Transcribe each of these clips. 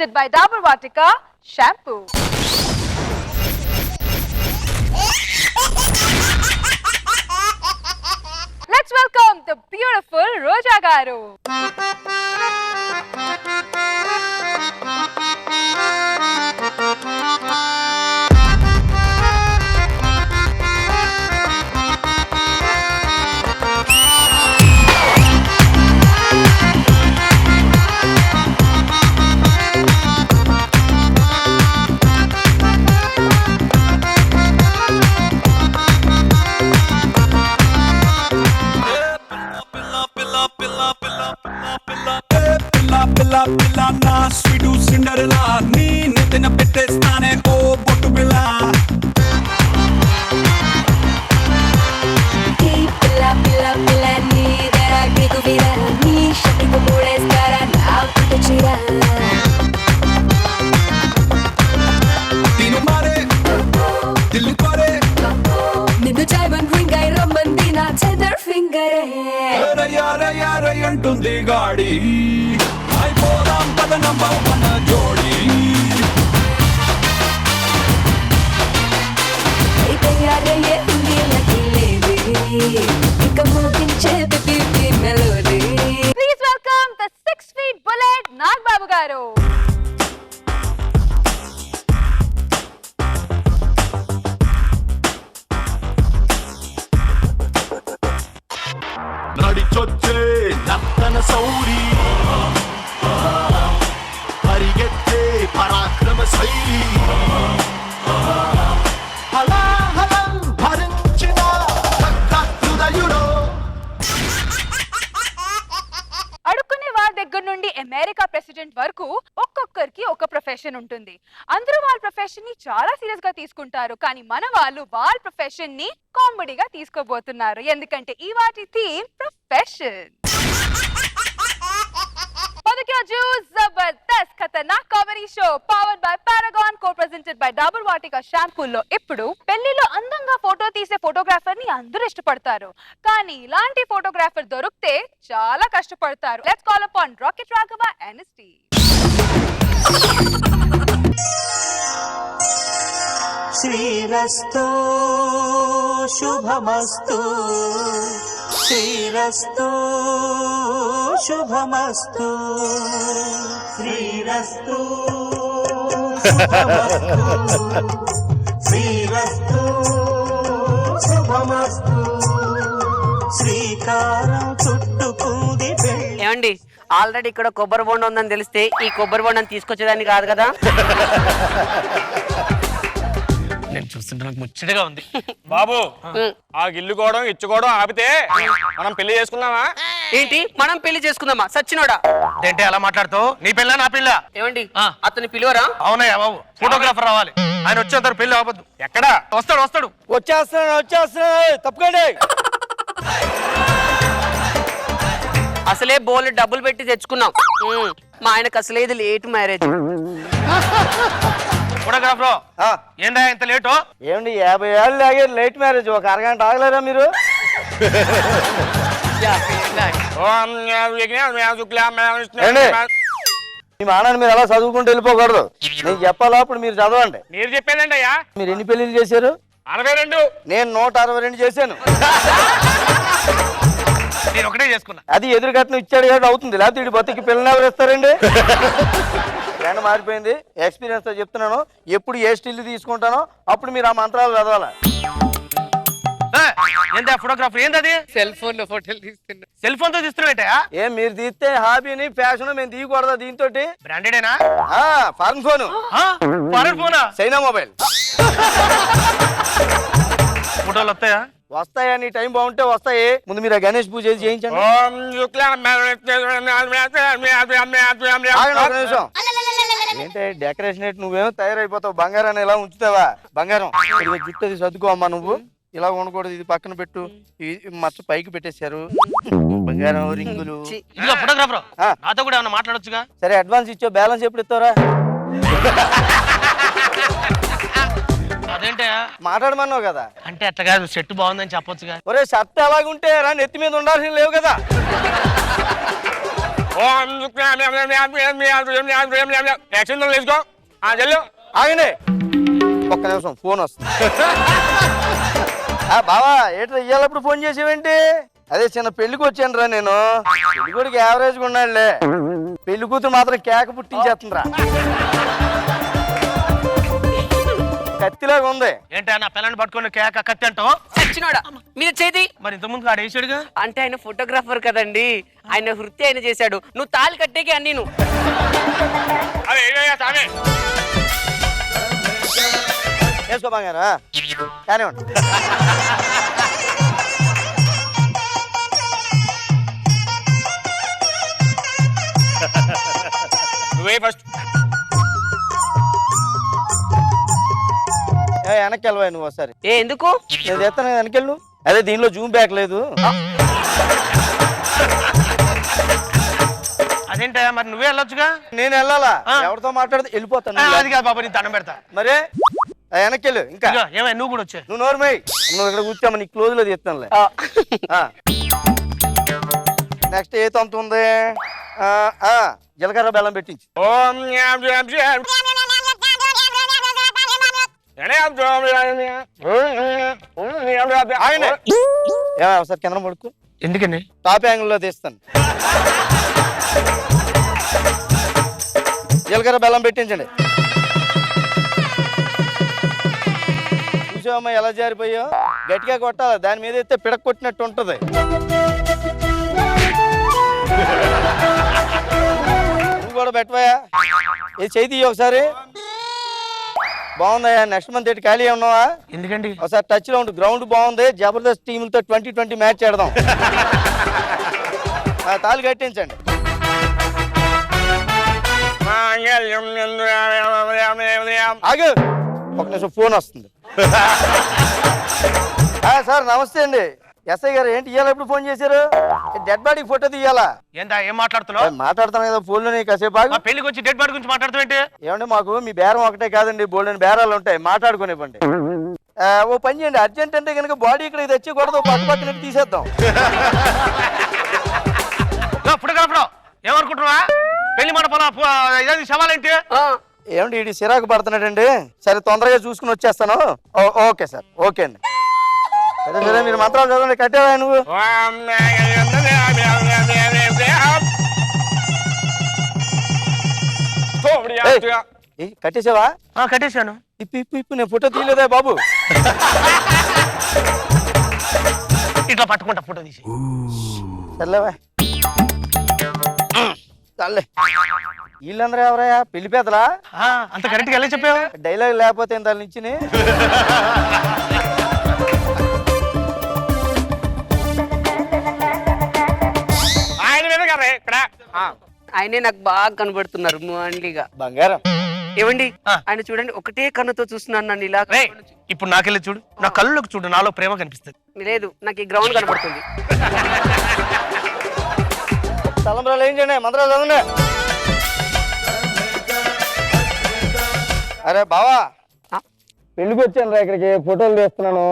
presented by Dabur Vatika Shampoo. Let's welcome the beautiful Roja Garu. పిల్ల నా sweet సిండరెలా నీ నెత్తిన పెట్టేస్తానే ఓ బొట్టు పిల్ల పిల్ల పిల్ల పిల్ల నీ దరాకి కుబిరా నీ షటికు మూడేస్తారా నా పుట్టు చీర తిను మారే దిల్లు కోరే నిన్ను డైమండ్ రింగ్ అయి రమ్మంది నా చెదర్ ఫింగరే రయ్యారయ్యారై అంటుంది గాడి అయిపోదాం పద నంబర్ వన్ జోడి తయారయ్యే ఉంది లకిలేది ఇక మోగించే పిపి melody. Please welcome the 6 feet bullet Nag Babu Garu. నడిచొచ్చే నర్తన సౌరి పరిగెత్తే పరాక్రమ శైలి హలాహలం భరించిన హృదయుడో అడుక్కునే వారి దగ్గర నుండి అమెరికా ప్రెసిడెంట్ వరకు ఒక్కొక్కరికి ఒక ప్రొఫెషన్ ఉంటుంది. అందరూ వాళ్ళ ప్రొఫెషన్ ని చాలా సీరియస్ గా తీసుకుంటారు. కానీ మన వాళ్ళు వాళ్ళ ప్రొఫెషన్ ని కామెడీగా తీసుకోబోతున్నారు. ఎందుకంటే ఈ వాటి theme profession. Jabardasth Khatarnak comedy show powered by Paragon co presented by Dabur Vatika shampoo లో ఇప్పుడు పెళ్లిలో అందంగా ఫోటో తీసే ఫోటోగ్రాఫర్ ని అందరూ ఇష్టపడతారు. కానీ ఇలాంటి ఫోటోగ్రాఫర్ దొరికితే చాలా కష్టపడతారు. Let's call upon rocket Raghava and his team. శ్రీరస్తు శుభమస్తు శ్రీరస్తు శుభమస్తు శ్రీరస్తు శ్రీరస్తు శుభమస్తు శ్రీకారం చుట్టుకుంది ఏమండి ఆల్రెడీ ఇక్కడ కొబ్బరి బొండం ఉందని తెలిస్తే ఈ కొబ్బరి బొండం తీసుకొచ్చేదాన్ని కాదు కదా. నేను చూస్తుంటే నాకు ముచ్చటగా ఉంది. బాబు ఆ గిల్లుకోవడం ఇచ్చుకోవడం ఆపితే మనం పెళ్లి చేసుకుందామా? ఏంటి మనం పెళ్లి చేసుకుందామా? సచ్చినోడా ఏంటి అలా మాట్లాడుతావు? నీ పిల్ల నా పిల్ల. ఏమండి అతని పిలువరా? అవునయ్యా బాబు, ఫోటోగ్రాఫర్ రావాలి. ఆయన వచ్చేంత పెళ్లి అవ్వద్దు. ఎక్కడా వస్తాడు వస్తాడు వచ్చేస్తున్నాడు తప్పకండి. అసలే బోల్ డబ్బులు పెట్టి తెచ్చుకున్నాం. మా ఆయనకు అసలే ఇది లేట్ మ్యారేజ్. ఫోటోగ్రాఫర్ ఏంటా ఇంత లేటు? ఏమండి 50 ఏళ్ళు ఆగారు లేట్ మ్యారేజ్, ఒక అరగంట ఆగలేరా మీరు? మీ మానాన్ని మీరు అలా చదువుకుంటూ వెళ్ళిపోకూడదు. నేను చెప్పాలా అప్పుడు మీరు చదవండి. మీరు చెప్పేదండి అయ్యా. మీరు ఎన్ని పెళ్లిళ్ళు చేశారు? 62. నేను 162 చేశాను. నేను ఒకటే చేసుకున్నా. అది ఎదురు కట్నం ఇచ్చాడు కాబట్టి అవుతుంది, లేకపోతే ఇటు బతికి పిల్లని ఎవరు ఇస్తారండి? ట్రెండ్ మారిపోయింది. ఎక్స్పీరియన్స్ తో చెప్తున్నాను, ఎప్పుడు ఏ స్టిల్ తీసుకుంటానో అప్పుడు మీరు ఆ మంత్రాలు చదవాలా. ఏంటా ఫోటోగ్రాఫర్? ఏంటది? సెల్ ఫోన్ లో ఫోటోలు తీస్తున్నా. సెల్ ఫోన్ తో తీస్తున్నావేంటయా? ఏం మీరు తీస్తే హాబీని ఫ్యాషన్ మేము తీయకూడదా? దీంతో బ్రాండెడేనా? Foreign phone. ఫారెన్ ఫోనా? China mobile. ఫోటోలు వస్తాయా? వస్తాయా? నీ టైం బాగుంటే వస్తాయి. ముందు మీరు గణేష్ పూజ చేయించండి. ఏంటి డెకరేషన్ ఏంటి? నువ్వేమో తయారైపోతావు. బంగారాన్ని ఎలా ఉంచుతావా? బంగారం జుట్టు అది సర్దుకో అమ్మా. నువ్వు ఇలా ఉండకూడదు, ఇది పక్కన పెట్టు. మచ్చ పైకి పెట్టేశారు. బంగారం రింగులు. ఫోటోగ్రాఫర్ నాతో కూడా ఏమన్నా మాట్లాడొచ్చుగా? సరే అడ్వాన్స్ ఇచ్చావు, బ్యాలెన్స్ ఎప్పుడు ఇస్తావరా? అదేంటే మాట్లాడమన్నావు కదా. అంటే అట్లా కాదు, సెట్ బాగుందని చెప్పొచ్చుగా. ఒరే షర్ట్ అలాగుంటే రా, నెత్తి మీద ఉండాల్సిన లేవు కదా. యాక్షన్ వేసుకో చెల్లు. ఆగండి ఒక్క నిమిషం ఫోన్ వస్తుంది. బావా ఏంట్రా ఇయ్యాలప్పుడు ఫోన్ చేసేవేంటి? అదే చిన్న పెళ్లికి వచ్చాను రా నేను. పెళ్లి కొడుకు యావరేజ్గా ఉన్నాడులే, పెళ్లి కూతురు మాత్రం కేక పుట్టించేస్తుందిరా. కత్తిలాగా ఉంది. ఏంటా నా పిల్లని పట్టుకొని కేక కత్తి అంటావు? చచ్చినోడా మీద చేతి. మరి ఇంతకుముందు ఆడ వేసాడుగా. అంటే ఆయన ఫోటోగ్రాఫర్ కదండి, ఆయన వృత్తి ఆయన చేశాడు. నువ్వు తాళి కట్టేకి అన్ని నువ్వు వేసుకో బంగారా కానివ్వండి. నువ్వే ఫస్ట్. వెనక్కి వెళ్ళవా నువ్వు ఒకసారి? ఏ ఎందుకు? నేను చేస్తాను వెనకెళ్ళు. అదే దీనిలో జూమ్ బ్యాక్ లేదు. అదేంటా మరి నువ్వే వెళ్ళొచ్చుగా. నేను వెళ్ళాలా? ఎవరితో మాట్లాడితే వెళ్ళిపోతాను. అది కాదు బాబు, నేను దండం పెడతా. మరే వెనక్కి వెళ్ళు. ఇంకా ఏమై నువ్వు కూడా వచ్చే. నువ్వు నోర్మై, నువ్వు ఇక్కడ కూర్చోమ్మ, నీ క్లోజ్ లో తీస్తానులే. నెక్స్ట్ ఏ తంతు ఉంది? జీలకర్ర బెల్లం పెట్టించి. ఒకసారి కింద పడుకో. ఎందుకండి? టాప్ యాంగిల్ లో తీస్తాను. జీలకర్ర బెల్లం పెట్టించండి. చూసావమ్మా ఎలా జారిపోయో? గట్టిగా కొట్టాలి, దాని మీద అయితే పిడక కొట్టినట్టు ఉంటది. నువ్వు కూడా పెట్టవా? ఇది చేయి ఒకసారి. బాగుందయ్యా. నెక్స్ట్ మంత్ ఏంటి ఖాళీ ఉన్నావా? ఎందుకండి? ఒకసారి టచ్ లో ఉండు. గ్రౌండ్ బాగుంది, జబర్దస్త్ టీములతో 2020 మ్యాచ్ ఆడదాం. తాళి కట్టించండి. ఆగు ఒక నిమిషం ఫోన్ వస్తుంది. సార్ నమస్తే అండి. ఎస్ఐ గారు ఏంటి ఇయ్యాల ఎప్పుడు ఫోన్ చేశారు? డెడ్ బాడీ ఫోటో తీయాలా? ఏంటా ఏం మాట్లాడుతున్నావు? మాట్లాడతాను కదా ఫోన్ లో. కాసేపు ఆగు. పెళ్లికి వచ్చి డెడ్ బాడీ గురించి మాట్లాడుతావు ఏంటి? ఏమంటే మాకు మీ బేరం ఒకటే కాదండి, బోల్డెన్ బేరాలు ఉంటాయి, మాట్లాడుకునేవ్వండి. ఓ పని చేయండి, అర్జెంట్ అంటే కనుక బాడీ ఇక్కడ తెచ్చకూడదు, పక్క పక్కన తీసేద్దాం. ఇప్పుడు కలపడం ఏమనుకుంటున్నా? పెళ్లి మండపం ఇదేంటి సవాలేంటి? ఏమండి ఇది సిరాకు పడుతున్నాడండి. సరే తొందరగా చూసుకుని వచ్చేస్తాను. ఓకే సార్, ఓకే అండి. సరే సరే మీరు మంత్రాలు చదవండి. కట్టేవా నువ్వు? కట్టేసావా? కట్టేశాను. ఇప్పు ఇప్పు ఇప్పు నేను ఫోటో తీయలేదా బాబు? ఇట్లా పట్టుకుంటా ఫోటో తీసి. సర్లేవా చాలే. వీళ్ళందరూ ఎవరయ్యా? పెళ్లి పెద్దలా? అంత కరెక్ట్గా ఎలా చెప్పావా? డైలాగ్ లేకపోతే దాని నుంచి ఆయనే నాకు బాగా కనబడుతున్నారు మోన్లీగా. బంగారం ఏమండి ఆయన చూడండి, ఒకటే కన్నుతో చూస్తున్నాను నన్ను ఇలా. ఇప్పుడు నాకెళ్ళి చూడు, నా కళ్ళలోకి చూడు, నాలో ప్రేమ కనిపిస్తుంది. లేదు, నాకు ఈ గ్రౌండ్ కనబడుతుంది. తలంబ్రాలు ఏం చేయండి, మంత్రాలు చదవండి. అరే బావా పెళ్లికి వచ్చాను రా ఇక్కడికి, ఫోటోలు తీస్తున్నాను.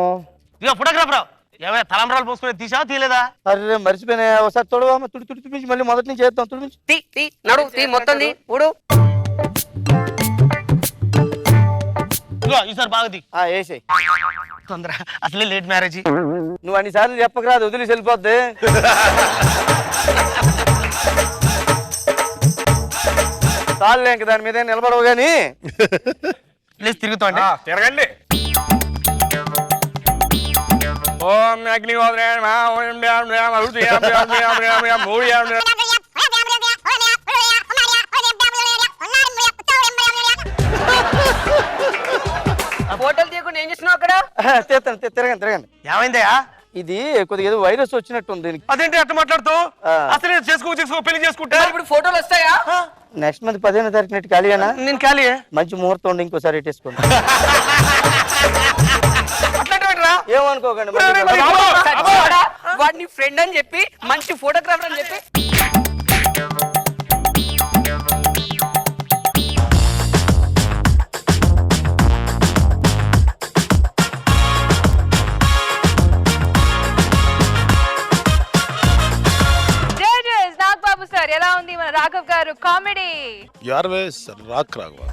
ఇక ఫోటోగ్రాఫర్ ఏమైనా తలంబ్రాలు పోసుకుని తీసావా తీలేదా? అరే మర్చిపోయినా, ఒకసారి తొడవా, తుడి తుడి తుడిపించి మళ్ళీ మొదటి నుంచి చేద్దాం. తుడిపించి తీ నడు తీ మొత్తం తీ ఊడు. ఈసారి బాగా తీ. వేసేయి తొందర, అసలే లేట్ మ్యారేజ్. నువ్వు అన్నిసార్లు చెప్పకరాదు, వదిలేసి వెళ్ళిపోద్ది. చాలులే, ఇంక దాని మీద నిలబడవు గాని ప్లీజ్ తిరుగుతాండి. తిరగండి. ఓం అగ్నిహోత్రే ఫోటోలు తీయకుండా ఏం చేస్తున్నావు అక్కడ? తిరగండి తిరగండి. ఏమైందయ్యా? ఇది కొద్దిగా ఏదో వైరస్ వచ్చినట్టుంది. అదేంటి అట్లా మాట్లాడుతావు? అసలే చేసుకో పెళ్లి చేసుకుంటా. ఇప్పుడు ఫోటోలు వస్తాయా? నెక్స్ట్ మంత్ 15వ తారీఖు నెట్ ఖాళీనా? నేను ఖాళీ. మంచి ముహూర్తం ఉండి ఇంకోసారి ఇట్టేసుకోండి. ఏమనుకోకండి. వాడిని ఫ్రెండ్ అని చెప్పి, మంచి ఫోటోగ్రాఫర్ అని చెప్పి. నాగబాబు సార్ ఎలా ఉంది మన కామెడీ. యార్వేస్ రాక్ రాఘవ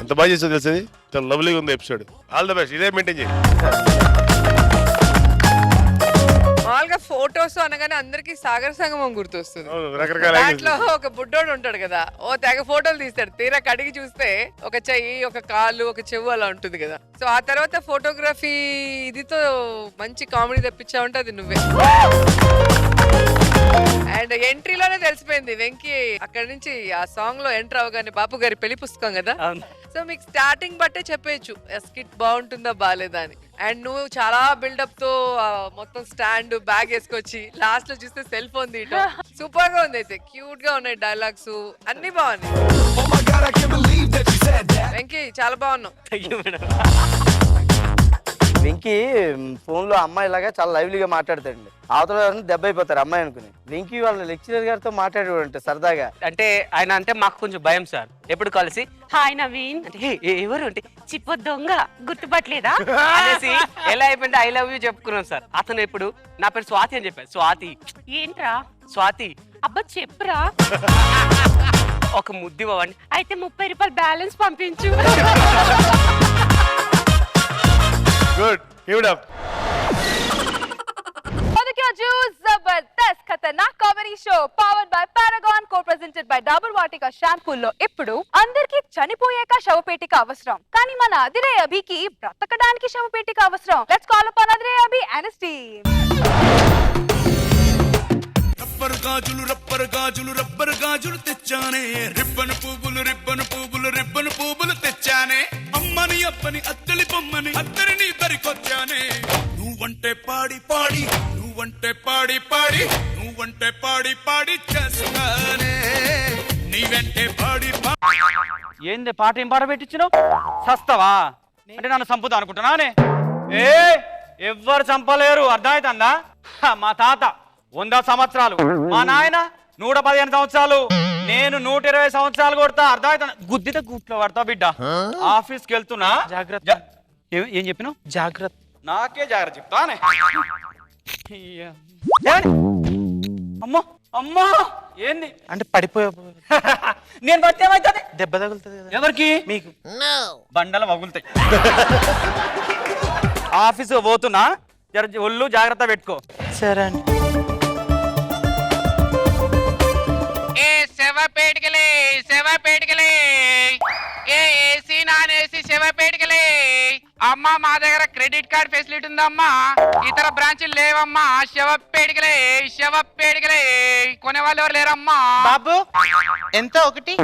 ఎంత బాగా చేసావు తెలిసేది, చాలా లవ్లీగా ఉంది ఎపిసోడ్. ఆల్ ద బెస్ట్, ఇదే మెయింటైన్ చేయి. మామూలుగా ఫోటోస్ అనగానే అందరికి సాగర సంగమం గుర్తొస్తుంది. అవును, రకరకాల దాంట్లో ఒక బుడ్డోడు ఉంటాడు కదా, ఓ తెగ ఫోటోలు తీస్తాడు. తీరా కడిగి చూస్తే ఒక చెయ్యి, ఒక కాలు, ఒక చెవు అలా ఉంటుంది కదా. సో ఆ తర్వాత ఫోటోగ్రఫీ ఇదితో మంచి కామెడీ తెప్పించావంటే అది నువ్వే. అండ్ ఎంట్రీలోనే తెలిసిపోయింది వెంకీ అక్కడి నుంచి ఆ సాంగ్ లో ఎంటర్ అవగానే బాపు గారి పెళ్లి పుస్తకం కదా. సో మీకు స్టార్టింగ్ బట్టే చెప్పేయచ్చు స్కిట్ బాగుంటుందా బాగాలేదా అని. అండ్ నువ్వు చాలా బిల్డప్ తో మొత్తం స్టాండ్ బ్యాగ్ వేసుకొచ్చి లాస్ట్ లో చూస్తే సెల్ ఫోన్ తీయటం సూపర్ గా ఉంది. అయితే క్యూట్ గా ఉన్నాయి డైలాగ్స్ అన్ని బాగున్నాయి. Oh my God, I can't believe that you said that. Venky చాలా బాగున్నావు. వెంకీ ఫోన్ లో అమ్మాయి లాగా చాలా లైవ్లీగా మాట్లాడతాడండి. అవతల ఎవరైనా దెబ్బ అయిపోతారు అమ్మాయి అనుకుని. వెంకీ వాళ్ళ లెక్చరర్ గారితో మాట్లాడేవాడంటే సరదాగా. అంటే ఆయన అంటే మాకు కొంచెం భయం సార్. ఎప్పుడు కలిసి హాయ్ నవీన్ అంటే ఎవరు అంటే చిప్ప దొంగ గుర్తుపట్టలేదా అనేసి ఎలా అయిపోయింది ఐ లవ్ యూ చెప్పుకున్నాం సార్. అతను ఎప్పుడు నా పేరు స్వాతి అని చెప్పారు. స్వాతి ఏంట్రా స్వాతి అబ్బా చెప్పురా ఒక ముద్దు ఇవ్వండి అయితే 30 రూపాయలు బ్యాలెన్స్ పంపించు. Good, give it up. Jabardasth Khatarnak comedy show powered by Paragon, co-presented by Dabur Vatika షాంపూలో ఇప్పుడు అందరికి చనిపోయాక శవపేటిక అవసరం, కానీ మన అదిరే అభికి బ్రతకడానికి శవపేటిక అవసరం. Let's call upon Adhire Abhi and his team. Rubber గాజులు రబ్బరు గాజులు రబ్బరు గాజులు తెచ్చానే, రిబ్బను పువ్వులు రిబ్బను పువ్వులు రిబ్బను పువ్వులు తెచ్చానే, అమ్మని అప్పని అత్తలి బొమ్మని అత్తరిని బరికొచ్చానే, నువ్వంటే పాడి పాడి నువ్వంటే పాడి పాడి నువ్వంటే పాడి పాడి చేస్తానే, నీవంటే పాడి పాడి. ఏంది పాట ఏం పాట పెట్టించినావు? సస్తవా అంటే నన్ను చంపుతా అనుకుంటున్నానే? ఏ ఎవ్వరు చంపలేరు, అర్థమవుతుందా? మా తాత 100 సంవత్సరాలు, మా నాయన 115 సంవత్సరాలు, నేను 120 సంవత్సరాలు కొడతా. అర్థమవుతుందా? గుద్దితే గుట్లో పడతా బిడ్డ. ఆఫీస్కి వెళ్తున్నా, జాగ్రత్త. ఏం చెప్పినావు? జాగ్రత్త. నాకే జాగ్రత్త చెప్తానే. అమ్మో అమ్మో ఏంది అంటే పడిపోయా నేను పడితే ఏమవుతుంది? దెబ్బ తగులుతుంది కదా. ఎవరికి? మీకు. బండలు వగులుతాయి. ఆఫీసు పోతున్నా, జర ఒళ్ళు జాగ్రత్త పెట్టుకో. సరే అండి. శవపేటికలే శవపేటికలే ఏ ఏసీ నాన్ ఏసీ శవపేటికలే. అమ్మా మా దగ్గర క్రెడిట్ కార్డ్ ఫెసిలిటీ ఉందమ్మా, ఇతర బ్రాంచీలు లేవమ్మా. శవపేటికలే శవపేటికలే కొనే వాళ్ళు ఎవరు లేరమ్మా. బాబు ఎంత ఒకటి?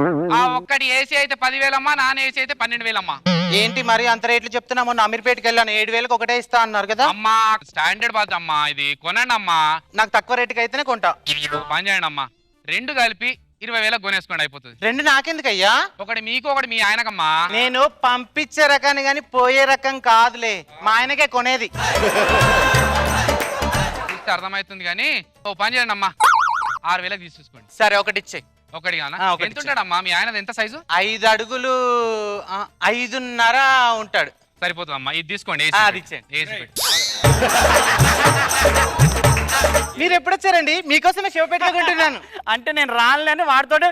ఒక్కటి ఏసీ అయితే 10,000 అమ్మా, నాన్ ఏసీ అయితే 12,000 అమ్మా. ఏంటి మరి అంత రేట్లు చెప్తున్నా? మొన్న అమీర్పేటకి వెళ్ళాను, 7,000కి ఒకటే ఇస్తా అన్నారు కదా. అమ్మా స్టాండర్డ్ బాత్ అమ్మా, ఇది కొనండి అమ్మా. నాకు తక్కువ రేటుకి అయితేనే కొంటా. పని చేయండి అమ్మా, 2 కలిపి 20,000 కొనేసుకోండి, అయిపోతుంది. 2 నాకెందుకయ్యా? ఒకటి మీకు ఒకటి మీ ఆయనకమ్మా. నేను పంపించే రకాన్ని గాని పోయే రకం కాదులే, మా ఆయనకే కొనేది. చూస్తే అర్థమవుతుంది కానీ ఓ పని చేయండి అమ్మా, 6,000కి తీసుకోండి. సరే ఒకటి ఇచ్చే. ఒకటి కానా? ఒకటి ఎంత ఉంటాడమ్మా మీ ఆయన? ఎంత సైజు? 5 అడుగులు 5.5 ఉంటాడు. సరిపోతుంది అమ్మా, ఇది తీసుకోండి. అది ఇచ్చేయండి. మీరు ఎప్పుడు వచ్చారండి? మీకోసమే శివపేటలో కొంటున్నాను. అంటే నేను రానులేని వాడితోటే.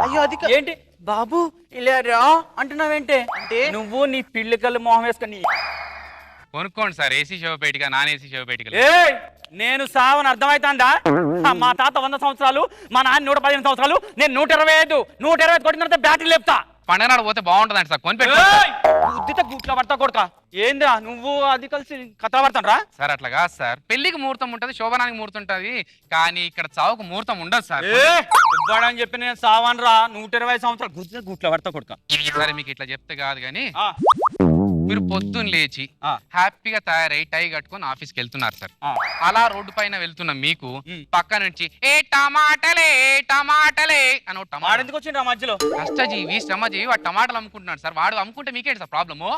అయ్యో అది ఏంటి బాబు ఇలా రా అంటున్నావేంటే? అంటే నువ్వు నీ పిల్లికల్లు మొహం వేసుకొని కొనుక్కోండి సార్, ఏసీ శివపేటిక నాన్ ఏసీ శివపేటిక. నేను సావని అర్థమవుతుందా? మా తాత 100 సంవత్సరాలు, మా నాన్న 115 సంవత్సరాలు, నేను 125. 120 కొట్టిన తర్వాత బ్యాటరీ లేపుతా. పండుగ నాడు పోతే బాగుంటుంది సార్, కొని బుద్ధితో గుట్లో పడతా కొడక. ఏందా నువ్వు అది కలిసి కథ పడతాను రా సార్. అట్లా కాదు సార్, పెళ్లికి ముహూర్తం ఉంటది, శోభనానికి ముహూర్తం ఉంటది, కానీ ఇక్కడ చావుకు ముహూర్తం ఉండదు సార్. ఇవ్వడని చెప్పి నేను సావని రా. 120 సంవత్సరాలు గుర్తు గుట్లో పడతా కొడక. సరే మీకు ఇట్లా చెప్తే కాదు కానీ మీరు పొద్దున్న లేచి హ్యాపీగా తయారై టై కట్టుకొని ఆఫీస్కి వెళ్తున్నారు సార్. అలా రోడ్డు పైన వెళ్తున్న మీకు పక్క నుంచి ఏ టమాటలే టమాటలే అని టమాటా ఎందుకు వచ్చిండ్రు ఆ మధ్యలో? కష్టజీవి శ్రమజీవి వాడు టమాటాలు అమ్ముకుంటున్నాడు సార్. వాడు అమ్ముకుంటే మీకేంటి సార్ ప్రాబ్లము?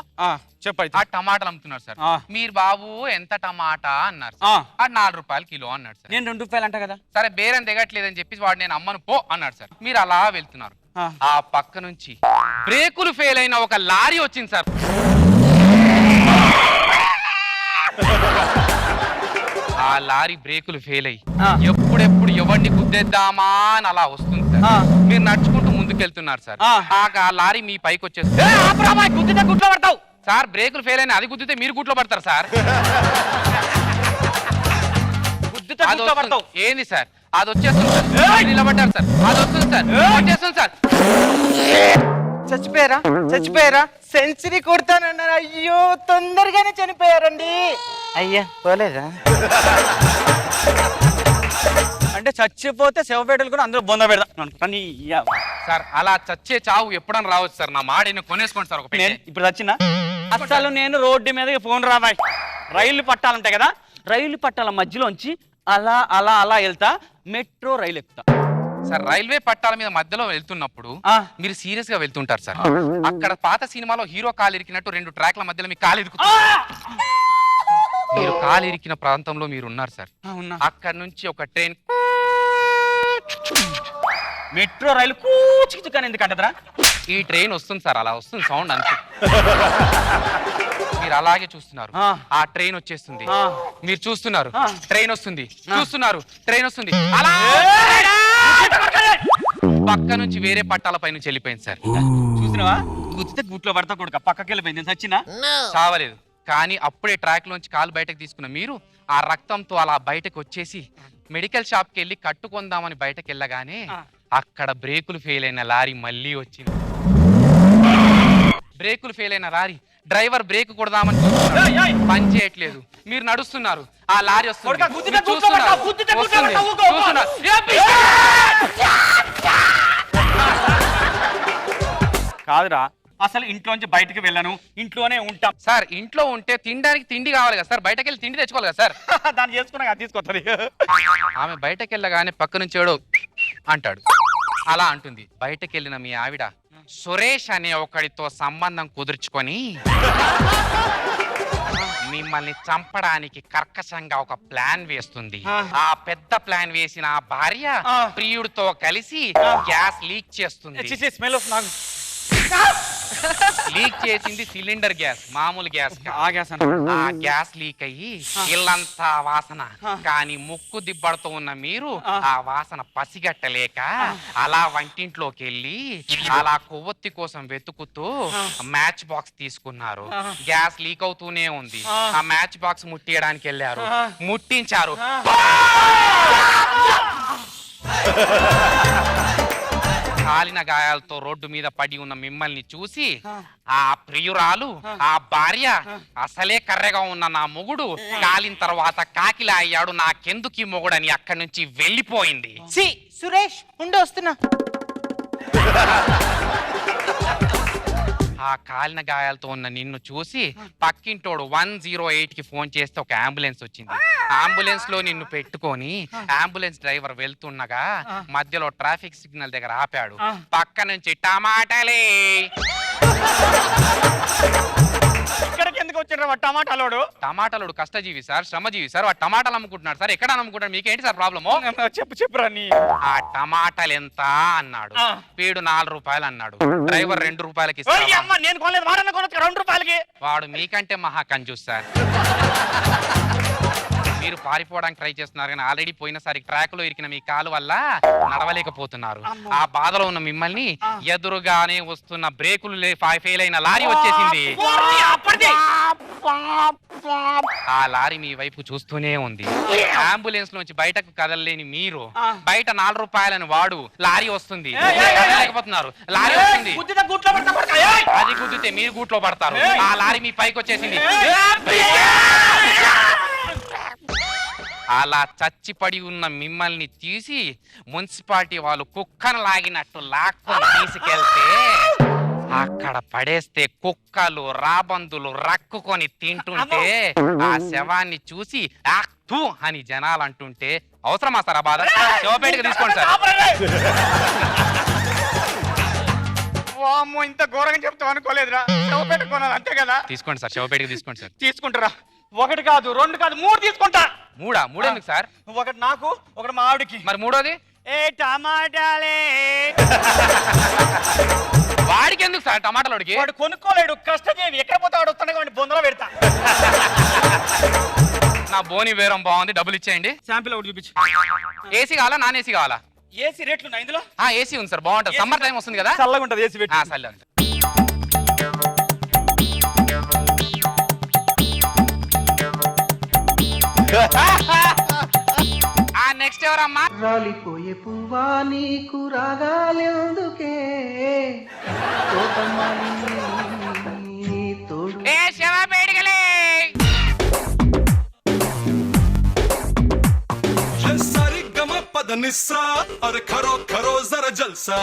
చెప్పండి. ఆ టమాటాలు అమ్ముతున్నారు సార్. మీరు బాబు ఎంత టమాటా అన్నారు సార్. ఆ 4 రూపాయలు కిలో అన్నాడు సార్. నేను 2 రూపాయలు అంట కదా. సరే బేరం దిగట్లేదని చెప్పి వాడు నేను అమ్మను పో అన్నాడు సార్. మీరు అలా వెళ్తున్నారు, ఆ పక్క నుంచి బ్రేకులు ఫెయిల్ అయిన ఒక లారీ వచ్చింది సార్. ఆ లారీ బ్రేకులు ఫెయిల్ అయ్యి ఎప్పుడెప్పుడు గుద్దేద్దామా అని అలా వస్తుంది సార్. మీరు నడుచుకుంటూ ముందుకెళ్తున్నారు సార్. ఆ లారీ మీ పైకి వచ్చేస్తుంది. గుద్దితే గుట్లో పడతావు సార్. బ్రేకులు ఫెయిల్ అయినా అది గుద్దితే మీరు గుట్లో పడతారు సార్. గుద్దితే గుట్లో పడతావు. ఏంది సార్ అది వచ్చేస్తుంది సార్. నిలబడ్డారు సార్. అది వస్తుంది సార్. వచ్చేస్తుంది సార్. చచ్చిపోయారా సెంచరీ కొడతానన్నారు. అయ్యో తొందరగానే చనిపోయారండి. అయ్యా పోలేదా? అంటే చచ్చిపోతే శవపేటలు కూడా అందరూ బొంద పెడతాం కానీ సార్ అలా చచ్చే చావు ఎప్పుడన్నా రావచ్చు సార్. నా మాడిని కొనేసుకోండి సార్. ఒక నేను ఇప్పుడు వచ్చిన అసలు నేను రోడ్డు మీద ఫోన్ రాబాయ్. రైలు పట్టాలుంటాయి కదా, రైలు పట్టాల మధ్యలోంచి అలా అలా అలా వెళ్తా మెట్రో రైలు ఎక్కుతా సార్. రైల్వే పట్టాల మీద మధ్యలో వెళ్తున్నప్పుడు మీరు సీరియస్ గా వెళ్తుంటారు సార్. అక్కడ పాత సినిమాలో హీరో కాలు ఇరికినట్టు 2 ట్రాక్ల మధ్యలో మీ కాలు ఇరుకుతుంది. మీరు కాలు ఇరికిన ప్రాంతంలో మీరు ఉన్నారు సార్. అక్కడ నుంచి ఒక ట్రైన్ మెట్రో రైలు కూచికని ఎందుకంటరా ఈ ట్రైన్ వస్తుంది సార్. అలా వస్తుంది సౌండ్ అంతే. మీరు అలాగే చూస్తున్నారు. ఆ ట్రైన్ వచ్చేస్తుంది. మీరు చూస్తున్నారు. ట్రైన్ వస్తుంది. చూస్తున్నారు. ట్రైన్ వస్తుంది. అలా పక్క నుంచి వేరే పట్టాల పై నుంచి వెళ్ళిపోయింది సార్. చూసినావా? గుర్తితే గుట్లో పడతా కొడుక పక్కకి వెళ్ళిపోయింది. సచ్చినా చావలేదు. కానీ అప్పుడే ట్రాక్ లోంచి కాలు బయటకు తీసుకున్న మీరు ఆ రక్తంతో అలా బయటకు వచ్చేసి మెడికల్ షాప్ కి వెళ్ళి కట్టుకుందామని బయటకు వెళ్ళగానే అక్కడ బ్రేకులు ఫెయిల్ అయిన లారీ మళ్ళీ వచ్చింది. బ్రేకులు ఫెయిల్ అయిన లారీ డ్రైవర్ బ్రేక్ కొడదామని పని చేయట్లేదు. మీరు నడుస్తున్నారు. ఆ లారీ వస్తుంది. కాదురా అసలు ఇంట్లోంచి బయటకు వెళ్ళను, ఇంట్లోనే ఉంటాం సార్. ఇంట్లో ఉంటే తినడానికి తిండి కావాలి కదా సార్. బయటకు వెళ్ళి తిండి తెచ్చుకోవాలి కదా సార్. దాన్ని చేసుకున్నా తీసుకొస్తుంది. ఆమె బయటకు వెళ్ళగానే పక్క నుంచి ఏడో అంటాడు. అలా అంటుంది. బయటకు వెళ్ళిన మీ ఆవిడ సురేష్ అనే ఒకడితో సంబంధం కుదుర్చుకొని మిమ్మల్ని చంపడానికి కర్కశంగా ఒక ప్లాన్ వేస్తుంది. ఆ పెద్ద ప్లాన్ వేసిన ఆ భార్య ప్రియుడితో కలిసి గ్యాస్ లీక్ చేస్తుంది. లీక్ చేసింది సిలిండర్ గ్యాస్, మామూలు గ్యాస్. ఆ గ్యాస్ లీక్ అయ్యి ఇల్లంతా వాసన. కానీ ముక్కు దిబ్బడతో ఉన్న మీరు ఆ వాసన పసిగట్టలేక అలా వంటింట్లోకి వెళ్ళి అలా కొవ్వొత్తి కోసం వెతుకుతూ మ్యాచ్ బాక్స్ తీసుకున్నారు. గ్యాస్ లీక్ అవుతూనే ఉంది. ఆ మ్యాచ్ బాక్స్ ముట్టియడానికి వెళ్ళారు. ముట్టించారు. కాలిన గాయాలతో రోడ్డు మీద పడి ఉన్న మిమ్మల్ని చూసి ఆ ప్రియురాలు, ఆ భార్య, అసలే కర్రెగా ఉన్న నా మొగుడు కాలిన తర్వాత కాకిలా అయ్యాడు, నాకెందుకు ఈ మొగుడని అక్కడి నుంచి వెళ్ళిపోయింది. సురేష్ ఉండి వస్తున్నా. ఆ కాలిన గాయాలతో ఉన్న నిన్ను చూసి పక్కింటోడు 108 కి ఫోన్ చేస్తే ఒక అంబులెన్స్ వచ్చింది. అంబులెన్స్ లో నిన్ను పెట్టుకొని అంబులెన్స్ డ్రైవర్ వెళ్తుండగా మధ్యలో ట్రాఫిక్ సిగ్నల్ దగ్గర ఆపాడు. పక్క నుంచి టమాటాలే. ఇక్కడికి ఎందుకు వచ్చాడు టమాటాలోడు? టమాటాలోడు కష్టజీవి సార్, శ్రమజీవి సార్. వాడు టమాటాలు అమ్ముకుంటున్నాడు సార్. ఎక్కడ అమ్ముకుంటాడు? మీకేంటి సార్ ప్రాబ్లము? చెప్పురా. ఆ టమాటాలు ఎంత అన్నాడు. వీడు 4 రూపాయలు అన్నాడు. డ్రైవర్ 2 రూపాయలకి నేను కొనలేదు, 2 రూపాయలకి. వాడు మీకంటే మహా కంజూస్ సార్. మీరు పారిపోవడానికి ట్రై చేస్తున్నారు కానీ ఆల్రెడీ పోయినసారి ట్రాక్ లో ఇరికిన మీ కాలు వల్ల నడవలేకపోతున్నారు. ఆ బాధలో ఉన్న మిమ్మల్ని ఎదురుగానే వస్తున్న బ్రేకులు ఫెయిల్ అయిన లారీ వచ్చేసింది. ఆ లారీ మీ వైపు చూస్తూనే ఉంది. అంబులెన్స్ లోంచి బయటకు కదలలేని మీరు బయట 4 రూపాయలని వాడు లారీ వస్తుంది. కదలలేకపోతున్నారు. లారీ వస్తుంది. అది గుద్దితే మీరు గూట్లో పడతారు. ఆ లారీ మీ పైకి వచ్చేసింది. అలా చచ్చిపడి ఉన్న మిమ్మల్ని తీసి మున్సిపాలిటీ వాళ్ళు కుక్కను లాగినట్టు లాక్కొని తీసుకెళ్తే అక్కడ పడేస్తే కుక్కలు, రాబందులు రక్కుకొని తింటుంటే ఆ శవాన్ని చూసి ఆక్తూ అని జనాలు అంటుంటే అవసరమా సార్ ఆ బాధ? శవపేటకి తీసుకోండి సార్. ఇంత ఘోరంగా చెప్తావు అనుకోలేదురా. శవపేట కొనాలి అంతే కదా? తీసుకోండి సార్, శవపేటకి తీసుకోండి సార్. తీసుకుంటారా? 1 కాదు 2 కాదు 3 తీసుకుంటా. 3 ఎందుకు సార్? 1 నాకు, 1 మా ఆవిడకి. మరి 3వది? టమాటాలే. వాడికి ఎందుకు సార్ టమాటాలోడికి? వాడు కొనుక్కోలేడు, కష్టజీవి. ఎక్కడ పోతే వాడు వస్తాడు, బొందలో పెడతా. నా బోని వేరం బాగుంది, డబ్బులు ఇచ్చేయండి. శాంపిల్ ఒకటి చూపించు. ఏసీ కావాలా నాన్ ఏసీ కావాలా? ఏసీ రేట్లు ఉన్నాయి ఇందులో. ఏసీ ఉంది సార్, బాగుంటుంది. సమ్మర్ టైం వస్తుంది కదా, చల్లగా ఉంటుంది ఏసీ పెట్టి. చల్లగా. నెక్స్ట్ ఎవరమ్మా? రాలిపోయే పువ్వా నీకు రాగాలెందుకే తోడు. ఏ శవ పేడిగలే. सारी गम पद निस्सा और करो करो जरा जलसा.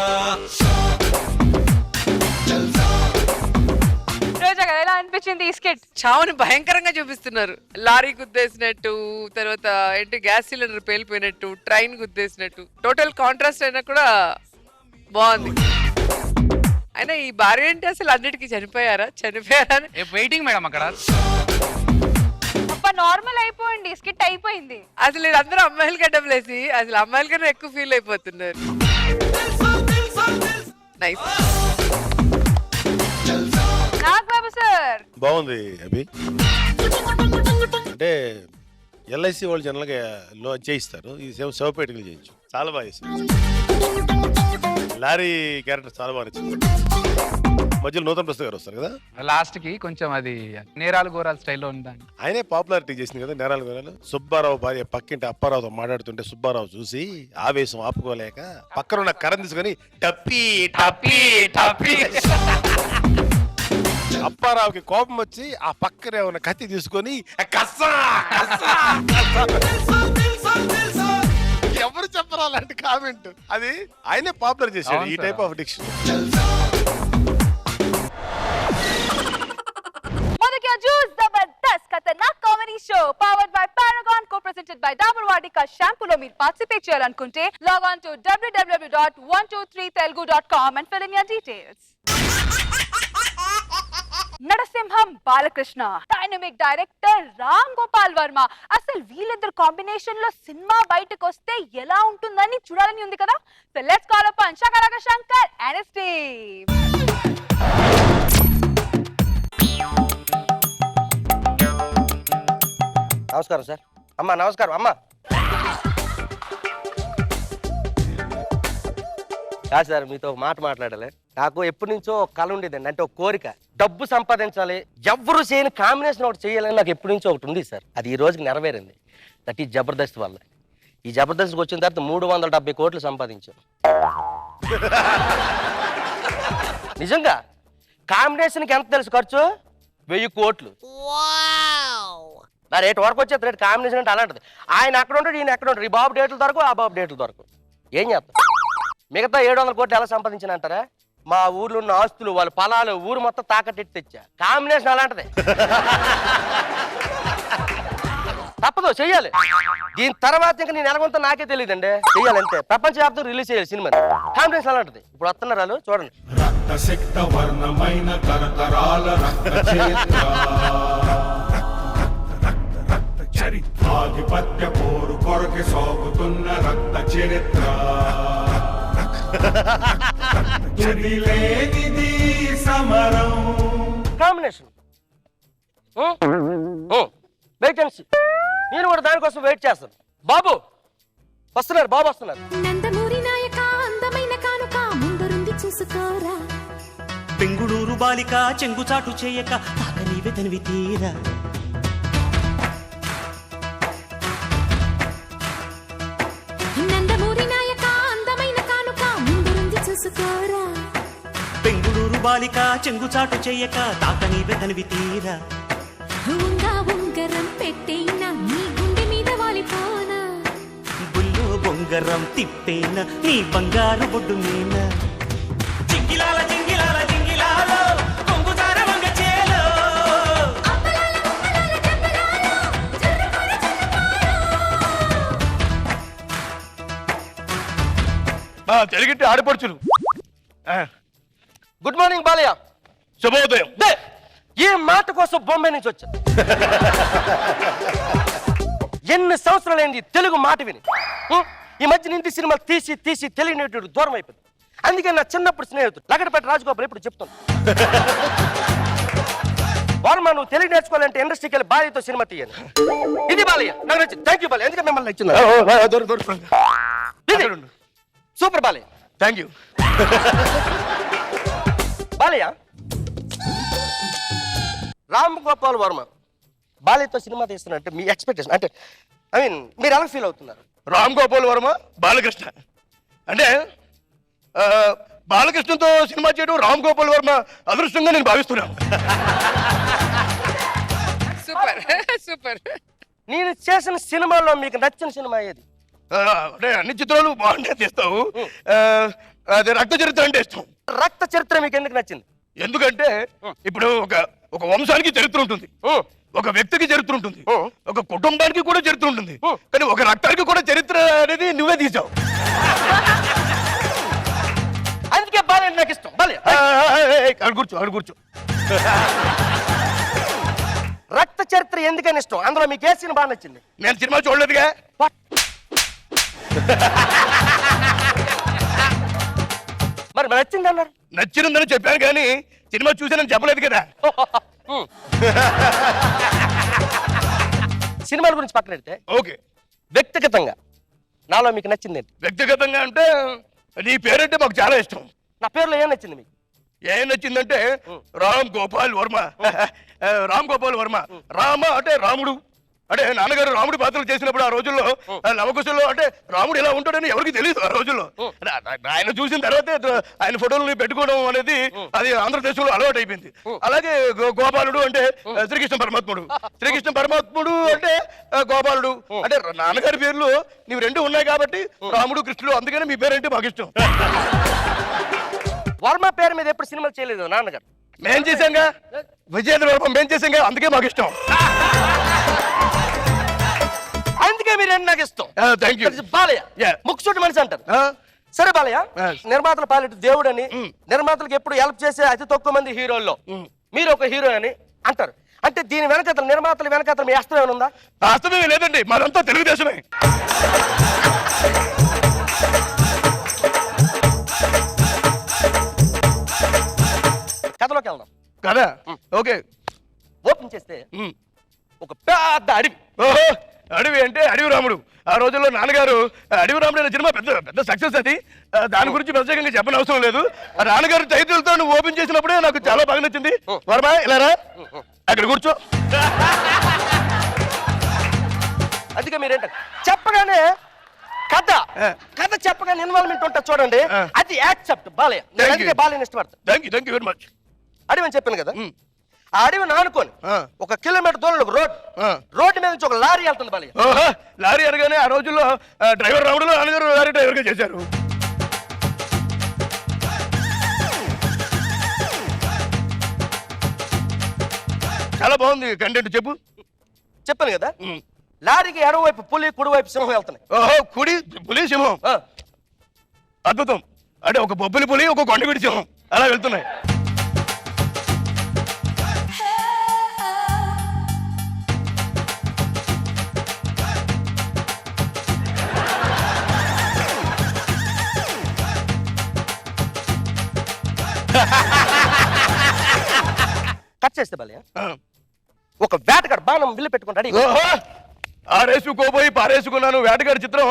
రోజా గారు ఎలా అనిపించింది ఈ స్కిట్? చావుని భయంకరంగా చూపిస్తున్నారు. లారీ గుద్దేసినట్టు, తర్వాత ఏంటి గ్యాస్ సిలిండర్ పేలిపోయినట్టు, ట్రైన్ గుద్దేసినట్టు, టోటల్ కాంట్రాస్ట్ అయినా కూడా బాగుంది. అయినా ఈ భార్య ఏంటి అసలు అన్నిటికీ చనిపోయారా అని వెయిటింగ్ మేడం అక్కడ. అబ్బా నార్మల్ అయిపోయింది, స్కిట్ అయిపోయింది. అసలు వీళ్ళందరూ అమ్మాయిలు గడ్డలేసి అసలు అమ్మాయిల కన్నా ఎక్కువ ఫీల్ అయిపోతున్నారు. నైస్. నాగబాబు సార్ బాగుంది అభి. అంటే ఎల్ఐసి వాళ్ళు జనరల్గా లోన్ చేయిస్తారు, ఈ శవపేటలు చేయించు. చాలా బాగా చేస్తారు. లారీ క్యారెక్టర్ చాలా బాగా నచ్చింది. మధ్యలో నూతన ప్రస్తుత గారు వస్తారు కదా, లాస్ట్ కి కొంచెం అది నేరాలు గోరాలు స్టైల్లో ఉందండి. ఆయనే పాపులారిటీ చేసింది కదా నేరాలు గోరాలు. సుబ్బారావు భార్య పక్కింటి అప్పారావుతో మాట్లాడుతుంటే సుబ్బారావు చూసి ఆవేశం ఆపుకోలేక పక్కన ఉన్న కర్ర తీసుకొని టప్పి టప్పి టప్పి. అప్పారావుకి కోపం వచ్చి ఆ పక్కనే ఉన్న కత్తి తీసుకొని కస్సా కస్సా ఎవరు చెప్పరా అలాంటి కామెంట్. అది ఆయనే పాపులర్ చేశాడు ఈ టైప్ ఆఫ్ డిక్షన్. మొదటి juice Jabardasth Khatarnak comedy show powered by Paragon, co-presented by Dabur Vatika షాంపూలో మీరు పార్టిసిపేట్ చేయాలనుకుంటే log on to www.123telugu.com and fill in your details. Narasimham Balakrishna, dynamic director Ram Gopal Varma. అసలు వీళ్ళిద్దరు కాంబినేషన్ లో సినిమా బయటకు వస్తే ఎలా ఉంటుందని చూడాలని ఉంది కదా. So let's call upon Shankar and his team. నమస్కారం సార్. అమ్మా నమస్కారం. అమ్మా కాదు సార్, మీతో ఒక మాట మాట్లాడాలి. నాకు ఎప్పటి నుంచో ఒక కళ ఉండేదండి, అంటే ఒక కోరిక. డబ్బు సంపాదించాలి, ఎవ్వరు చేయని కాంబినేషన్ ఒకటి చేయాలని నాకు ఎప్పటి నుంచో ఒకటి ఉంది సార్. అది ఈ రోజుకి నెరవేరింది. దట్ ఈ జబర్దస్త్ వల్ల. ఈ జబర్దస్త్కి వచ్చిన తర్వాత 370 కోట్లు సంపాదించాను. నిజంగా కాంబినేషన్కి ఎంత తెలుసు ఖర్చు? 1000 కోట్లు. నా రేటు వరకు వచ్చేది. రేటు కాంబినేషన్ అంటే అలాంటిది. ఆయన అక్కడ ఉంటాడు, ఈయన ఎక్కడ ఉంటాడు. ఈ బాబు డేట్లు దొరకు, ఆ బాబు డేట్లు దొరకు. ఏం చేస్తాం? మిగతా 700 కోట్లు ఎలా సంపాదించిన అంటారా? మా ఊర్లో ఉన్న ఆస్తులు, వాళ్ళ పొలాలు, ఊరు మొత్తం తాకట్టెట్టి తెచ్చా. కాంబినేషన్ అలాంటిది. తప్పదు, చెయ్యాలి. దీని తర్వాత ఇంకా నేను ఎలాగొంతా నాకే తెలియదండి. చెయ్యాలి అంతే. ప్రపంచవ్యాప్తంగా రిలీజ్ చేయాలి సినిమా. కాంబినేషన్ అలాంటిది. ఇప్పుడు వస్తున్నారు చూడండి. రక్తసిక్త వర్ణమైన తరతరాల రక్త చరిత్ర, ఆధిపత్య పోరు కొరకి సాగుతున్న రక్త చరిత్ర, లేనిది సమరం. Combination wait and see. నేను కూడా దానికోసం వెయిట్ చేస్తాను. బాబు వస్తున్నారు, బాబు వస్తున్నారు. నందమూరి నాయక అందమైన కానుక ముందరుంది చూసుకోరా. పెంగుళూరు బాలిక చెంగుచాటు చేయక తాక నీవే తనివి తీరా. నందమూరి నాయక అందమైన కానుక ముందరుంది చూసుకోరా. పెంగుళూరు బాలిక చెంగుచాటు చేయక తాక నీవే తనివి తీరా. ఉంగా ఉంగరం పెట్టేనా నీ గుండె మీద వాలిపోనా. బుల్లో బొంగరం తిప్పేనా నీ బంగారు బొడ్డు మీనా. జింగిలాల జింగిలాల జింగిలాలో కొంగుచార వంగ చేలో. తెలుగింటి ఆడపడుచులు. Good morning Balayya. శుభోదయం. ఈ మాట కోసం బొంబాయి నుంచి వచ్చా. ఎన్ని సంవత్సరాలైంది తెలుగు మాట విని. ఈ మధ్య నిండి సినిమాలు తీసి తీసి తెలియనేటువంటి దూరం అయిపోయింది. అందుకే నా చిన్నప్పుడు స్నేహితుడు లగడపేట రాజగోపాల్ ఇప్పుడు చెప్తాను. వర్మ నువ్వు తెలుగు నేర్చుకోవాలంటే ఇండస్ట్రీకి వెళ్ళి బాలయ్యతో సినిమా తీయాలి. ఇది బాలయ్య నాకు నచ్చింది. Thank you Balayya. ఎందుకంటే మిమ్మల్ని నచ్చింది. Super Balayya. Thank you Balayya. Ram Gopal Varma బాలయ్యతో సినిమా తీస్తున్నట్టు మీ ఎక్స్పెక్టేషన్ అంటే ఐ మీన్ మీరు ఎలా ఫీల్ అవుతున్నారు? రామ్ గోపాల్ వర్మ బాలకృష్ణ అంటే బాలకృష్ణతో సినిమా చేయడం రామ్ గోపాల్ వర్మ అదృష్టంగా నేను భావిస్తున్నాను. Super super. నేను చేసిన సినిమాలో మీకు నచ్చిన సినిమా ఏది? అంటే అన్ని చిత్రాలు బాగుంటే తీస్తావు. అదే రక్త చరిత్ర అంటే ఇష్టం. రక్త చరిత్ర మీకు ఎందుకు నచ్చింది? ఎందుకంటే ఇప్పుడు ఒక వంశానికి చరిత్ర ఉంటుంది, ఒక వ్యక్తికి చరిత్ర ఉంటుంది, ఒక కుటుంబానికి కూడా చరిత్ర ఉంటుంది, కానీ ఒక రక్తానికి కూడా చరిత్ర అనేది నువ్వే తీసావు. అందుకే బాలయ్య నాకు ఇష్టం. బాలయ్య అడు కూర్చో. రక్త చరిత్ర ఎందుకని ఇష్టం? అందులో మీకు ఏ సినిమా బాగా నచ్చింది? నేను సినిమా చూడలేదుగా. మరి నచ్చింది అన్నారు. నచ్చిందని చెప్పాను కానీ సినిమా చూసానని చెప్పలేదు కదా. సినిమాల గురించి పక్కన పెడితే ఓకే, వ్యక్తిగతంగా నాలో మీకు నచ్చింది ఏంటి? వ్యక్తిగతంగా అంటే నీ పేరంటే మాకు చాలా ఇష్టం. నా పేరులో ఏం నచ్చింది మీకు? ఏం నచ్చిందంటే రామ్ గోపాల్ వర్మ. రామ్ గోపాల్ వర్మ. రామ అంటే రాముడు, అంటే నాన్నగారు రాముడి పాత్రలు చేసినప్పుడు ఆ రోజుల్లో లవకుశలో అంటే రాముడు ఎలా ఉంటాడని ఎవరికి తెలియదు ఆ రోజుల్లో. ఆయన చూసిన తర్వాతే ఆయన ఫోటోలు పెట్టుకోవడం అనేది అది ఆంధ్రదేశంలో అలవాటు అయిపోయింది. అలాగే గోపాలుడు అంటే శ్రీకృష్ణ పరమాత్ముడు, శ్రీకృష్ణ పరమాత్ముడు అంటే గోపాలుడు. అంటే నాన్నగారి పేర్లు నీవు రెండు ఉన్నాయి కాబట్టి రాముడు కృష్ణుడు, అందుకని మీ పేరంటే మాకు ఇష్టం. వర్మ పేరు మీద ఎప్పుడు సినిమాలు చేయలేదు నాన్నగారు? మేం చేశాంగా, విజయేంద్ర వర్మ మేం చేశాంగా, అందుకే మాకు ఇష్టం. అందుకే మీరు నాకు ఇష్టం. Thank you Balayya. ముక్కుసూటి మనిషి అంటారు. సరే బాలయ్య, నిర్మాతల పాలిట దేవుడు అని, నిర్మాతలకు ఎప్పుడు హెల్ప్ చేసే అతి తక్కువ మంది హీరోల్లో మీరు ఒక హీరో అని అంటారు. అంటే దీని వెనకతల నిర్మాతల వెనకతల మీ అస్తం ఏమైనా ఉందా? అస్తమే లేదండి, మనంతా తెలుగుదేశమే. కథలోకి వెళ్దాం. కదా ఓకే. ఓపెన్ చేస్తే ఒక పెద్ద అడవి. ఓహో, అడవి అంటే అడవి రాముడు. ఆ రోజుల్లో నాన్నగారు అడవి రాముడు అనే సినిమా పెద్ద సక్సెస్ అది. దాని గురించి ప్రత్యేకంగా చెప్పని అవసరం లేదు. ఆ నాన్నగారు టైటిల్తో నువ్వు ఓపెన్ చేసినప్పుడే నాకు చాలా బాగా నచ్చింది. వర్మ ఇలారా, అక్కడ కూర్చో. అందుకే మీరేంట చెప్పగానే కథ చెప్పగానే ఇన్వాల్వ్మెంట్ ఉంటుంది చూడండి, అది యాక్సెప్ట్ బాలయ్య. అందుకే బాలయ్యని ఇష్టపడతా. Thank you very much. అడవి అని చెప్పాను కదా, ఆ అడవిని ఆనుకొని 1 కిలోమీటర్ దూరంలో రోడ్డు మీద నుంచి ఒక లారీ వెళ్తుంది బాలయ్య. ఓహో, లారీ అనగానే ఆ రోజుల్లో డ్రైవర్ రాముడు నాన్నగారు లారీ డ్రైవర్ గా చేశారు. చాలా బాగుంది కంటెంట్. చెప్పాను కదా, లారీకి ఎడమవైపు పులి, కుడివైపు సింహం వెళ్తున్నాయి. ఓహో, పులి సింహం అద్భుతం. అంటే ఒక బొబ్బిలి పులి, ఒక కొండగుడి సింహం అలా వెళ్తున్నాయి. కట్ చేస్తే బాలయ్య ఒక వేటగాడు బాణం విల్లు పెట్టుకుంటాడు. ఆరేసుకోపోయి పారేసుకున్నాను వేటగాడి చిత్రం.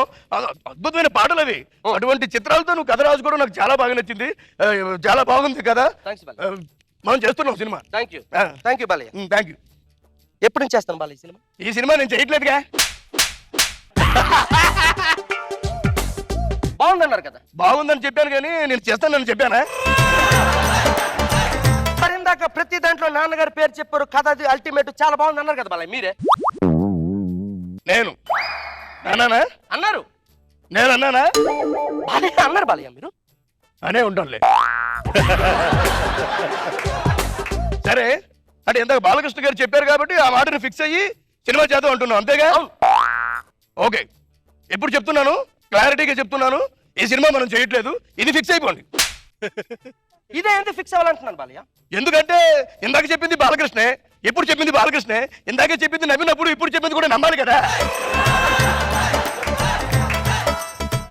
అద్భుతమైన పాటలు అవి. అటువంటి చిత్రాలతో నువ్వు కథ రాసుకోవడం నాకు చాలా బాగా నచ్చింది. చాలా బాగుంది కదా. మనం చేస్తున్నాం cinema. Thank you Balayya. Thank you. ఎప్పుడు నుంచి చేస్తాను బాలయ్య సినిమా? ఈ సినిమా నేను చేయట్లేదుగా. బాగుందన్నారు కదా. బాగుందని చెప్పాను కానీ నేను చేస్తానని చెప్పానా? మరి ఇందాక ప్రతి దాంట్లో నాన్నగారి పేరు చెప్పారు, కథ అది అల్టిమేట్ చాలా బాగుంది అన్నారు కదా బాలయ్య. మీరే నేను అన్నానా? అన్నారు. నేను అన్నానా? బాలయ్య అన్నారు బాలయ్య. మీరు అనే ఉంటానులే. సరే, అంటే ఇందాక బాలకృష్ణ గారు చెప్పారు కాబట్టి ఆ మాటను ఫిక్స్ అయ్యి సినిమా చేద్దాం అంటున్నాను, అంతేగా? ఓకే, ఎప్పుడు చెప్తున్నాను, క్లారిటీగా చెప్తున్నాను, ఈ సినిమా మనం చేయట్లేదు, ఇది ఫిక్స్ అయిపోండి. ఇదే ఎందుకు ఫిక్స్ అవ్వాలంటున్నాను బాలయ్య? ఎందుకంటే ఇందాక చెప్పింది బాలకృష్ణే, ఎప్పుడు చెప్పింది బాలకృష్ణే, ఇందాక చెప్పింది నవ్వినప్పుడు ఇప్పుడు చెప్పింది కూడా నమ్మాలి కదా.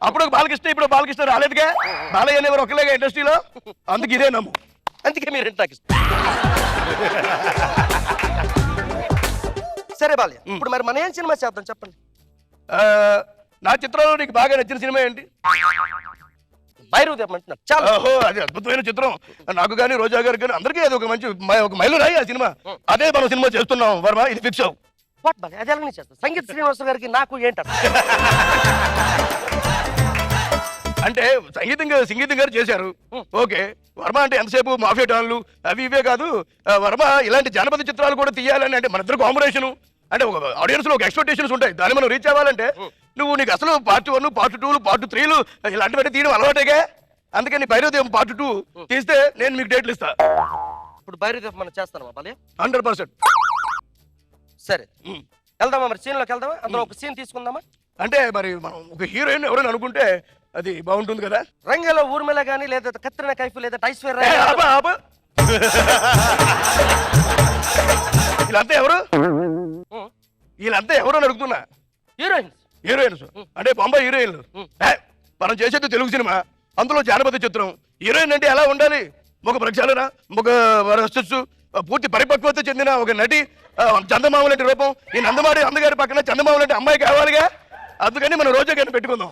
అప్పుడు బాలకృష్ణ ఇప్పుడు బాలకృష్ణ రాలేదుగా. బాలయ్య అనేవారు ఒకలేగా ఇండస్ట్రీలో, అందుకు ఇదే నమ్ము. అందుకే మీరు సరే బాల్య, ఇప్పుడు మరి మనం ఏం సినిమా చేద్దాం చెప్పండి. నా చిత్రంలో నీకు బాగా నచ్చిన సినిమా ఏంటి? భైరవ దీపం అంటున్నారు. చాలా ఓహో, అది అద్భుతమైన చిత్రం. నాకు కానీ రోజా గారికి కానీ అందరికీ అది ఒక మంచి ఒక మైలురాయి ఆ సినిమా. అదే మనం సినిమా చేస్తున్నాం వర్మ, ఇది ఫిక్స్ అవ్వు. వాట్ బాల్య, అది ఎలా చేస్తాం? సంగీత శ్రీనివాస గారికి నాకు ఏంటారు? అంటే సంగీతం గారు చేశారు, ఓకే. వర్మ అంటే ఎంతసేపు మాఫియా డాన్లు అవి ఇవే కాదు, వర్మ ఇలాంటి జానపద చిత్రాలు కూడా తీయాలని, అంటే మన ఇద్దరు కాంబినేషన్, అంటే ఒక ఆడియన్స్ లో ఒక ఎక్స్పెక్టేషన్స్ ఉంటాయి. దాన్ని మనం రీచ్ అవ్వాలంటే నీకు అసలు పార్ట్ 1, పార్ట్ 2, పార్ట్ 3 ఇలాంటివన్నీ తీయడం అలవాటేగా. అందుకని భైరవ దీపం పార్ట్ 2 తీస్తే నేను మీకు డేట్లు ఇస్తా. ఇప్పుడు భైరవ దీపం మనం చేస్తాను బాల్య? 100%. సరే వెళ్దామా, మరి సీన్ లోకి వెళ్దామా? అందులో ఒక సీన్ తీసుకుందామా? అంటే మరి మనం ఒక హీరోయిన్ ఎవరైనా అనుకుంటే అది బాగుంటుంది కదా. రంగంలో ఊర్మిళ గానీ, లేదా కత్రినా కైఫ్, లేదా ఐశ్వర్య. వీళ్ళంతా ఎవరు? వీళ్ళంతా ఎవరు అని అడుగుతున్నా. హీరోయిన్స్ అంటే బొంబాయి హీరోయిన్లు. మనం చేసేది తెలుగు సినిమా, అందులో జానపద చిత్రం. హీరోయిన్ అంటే ఎలా ఉండాలి? ఒక ప్రక్షాళన, ఒక రసస్సు, పూర్తి పరిపక్వత చెందిన ఒక నటి, చందమామ లాంటి రూపం. ఈ నందమారి అందగారి పక్కన చందమామ లాంటి అమ్మాయి కావాలిగా. అందుకని మనం రోజా గారిని పెట్టుకుందాం.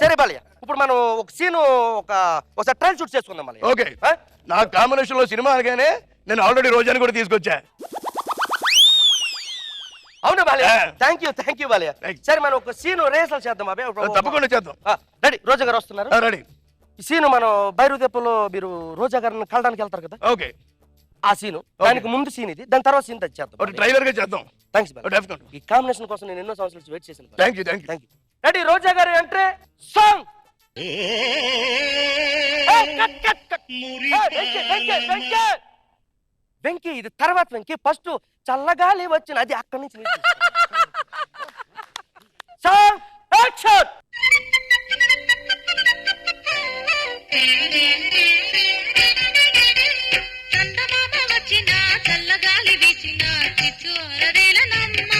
సరే బాల్య, ఇప్పుడు మనం ఒక సీన్ ఒకసారి ట్రయల్ షూట్ చేసుకుందాం బాల్య. ఓకే, నా కాంబినేషన్ లో సినిమా అనగానే నేను ఆల్రెడీ రోజాని కూడా తీసుకొచ్చా. అవునా బాల్య? థ్యాంక్ యూ బాల్య. సరే మనం ఒక సీన్ రిహర్సల్ చేద్దాం బాబాయ్. తప్పకుండా చేద్దాం. రెడీ, రోజా గారు వస్తున్నారు. రెడీ. ఈ సీను మనం భైరవ దీపంలో మీరు రోజా గారిని కలడానికి వెళ్తారు కదా. ఓకే, ఆ సీను, దానికి ముందు సీన్ ఇది, దాని తర్వాత సీన్ చేద్దాం. ట్రైలర్ గా చేద్దాం. Thanks bye. ఈ కాంబినేషన్ కోసం నేను ఎన్నో సంవత్సరాలు వెయిట్ చేశాను. Thank you. రెడీ, రోజా గారు ఎంట్రీ సాంగ్. వెంకీ, ఇది తర్వాత వెంకీ, ఫస్ట్ చల్లగాలి వచ్చిన అది అక్కడి నుంచి సాంగ్ యాక్షన్. చందమామ వచ్చిన చల్లగాలి వీచిన చిచ్చు అరవేలనమ్మ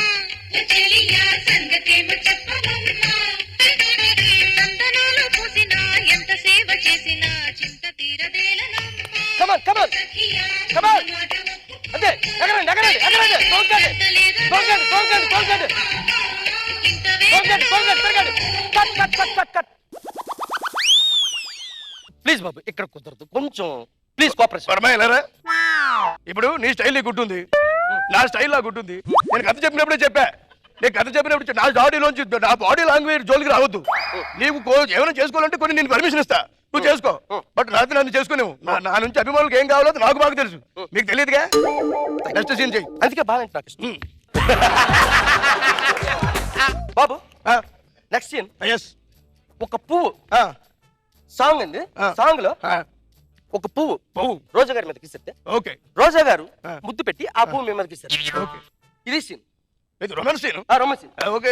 చెలియా సంగతేమో చెప్పనమ్మ చందనాలు పూసిన ఎంత సేవ చేసిన చింత తీరదేలనమ్మ. కమాన్ కమాన్ కమాన్, అదే ఎగరండి ఎగరండి ఎగరండి, తోంకండి తోంకండి తోంకండి తోంకండి తోంకండి తోంకండి తోంకండి. Cut cut cut cut cut. Please బాబు, ఇక్కడ కుదరదు, కొంచెం ప్లీజ్ కోఆపరేషన్. పరమాయలరా, ఇప్పుడు నీ స్టైల్ నీ గుట్టుంది, నా స్టైల్ నా గుట్టుంది. నేను కథ చెప్పినప్పుడే చెప్పా, నేను కథ చెప్పినప్పుడు నా బాడీలోంచి నా బాడీ లాంగ్వేజ్ జోలికి రావద్దు. నీవు ఏమైనా చేసుకోవాలంటే కొన్ని నేను పర్మిషన్ ఇస్తా, నువ్వు చేసుకో. బట్ రాత్రి నన్ను చేసుకునేవు. నా నుంచి అభిమానులకు ఏం కావాలో నాకు బాగా తెలుసు, మీకు తెలియదుగా. నెక్స్ట్ సీన్ చెయ్యి. అందుకే బాగా నాకు ఇష్టం. బాబు నెక్స్ట్ సీన్ ఒక పువ్వు సాంగ్ అండి. సాంగ్ లో ఒక పువ్వు రోజా గారి మీదకి ఇస్తే, ఓకే, రోజా గారు ముద్దు పెట్టి ఆ పువ్వు మీ మీదకి ఇస్తారు. ఇది సీన్, ఇది romance scene. Romance scene. Okay,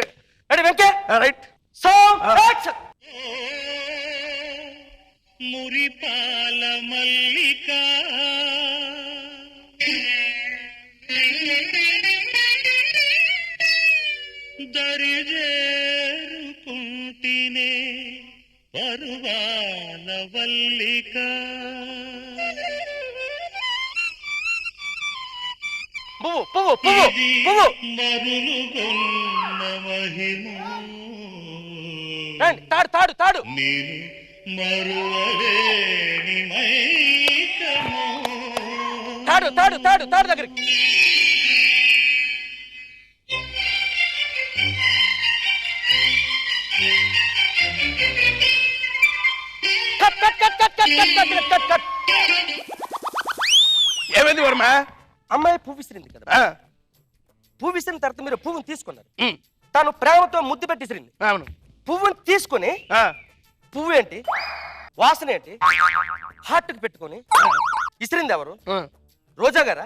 ready వెంకే, రైట్. Song action. మురిపాల మల్లిక దరిజేరుకుంటినే పరువాల వల్లిక పువ్వు పువ్వు పువ్వు పువ్వు మరులుగొన్న మహిమ తాడు తాడు తాడు మరువలేని మైకము తాడు తాడు తాడు తాడు దగ్గరికి. Cut cut cut cut cut cut cut cut. ఏమైంది వర్మ? అమ్మాయి పువ్వు విసిరింది కదా, పువ్వు విసిరిన తర్వాత మీరు పువ్వుని తీసుకున్నారు, తను ప్రేమతో ముద్దు పెట్టి విసిరింది. పువ్వుని తీసుకుని పువ్వు ఏంటి, వాసన ఏంటి, హార్ట్కి పెట్టుకొని విసిరింది ఎవరు? రోజా గారా,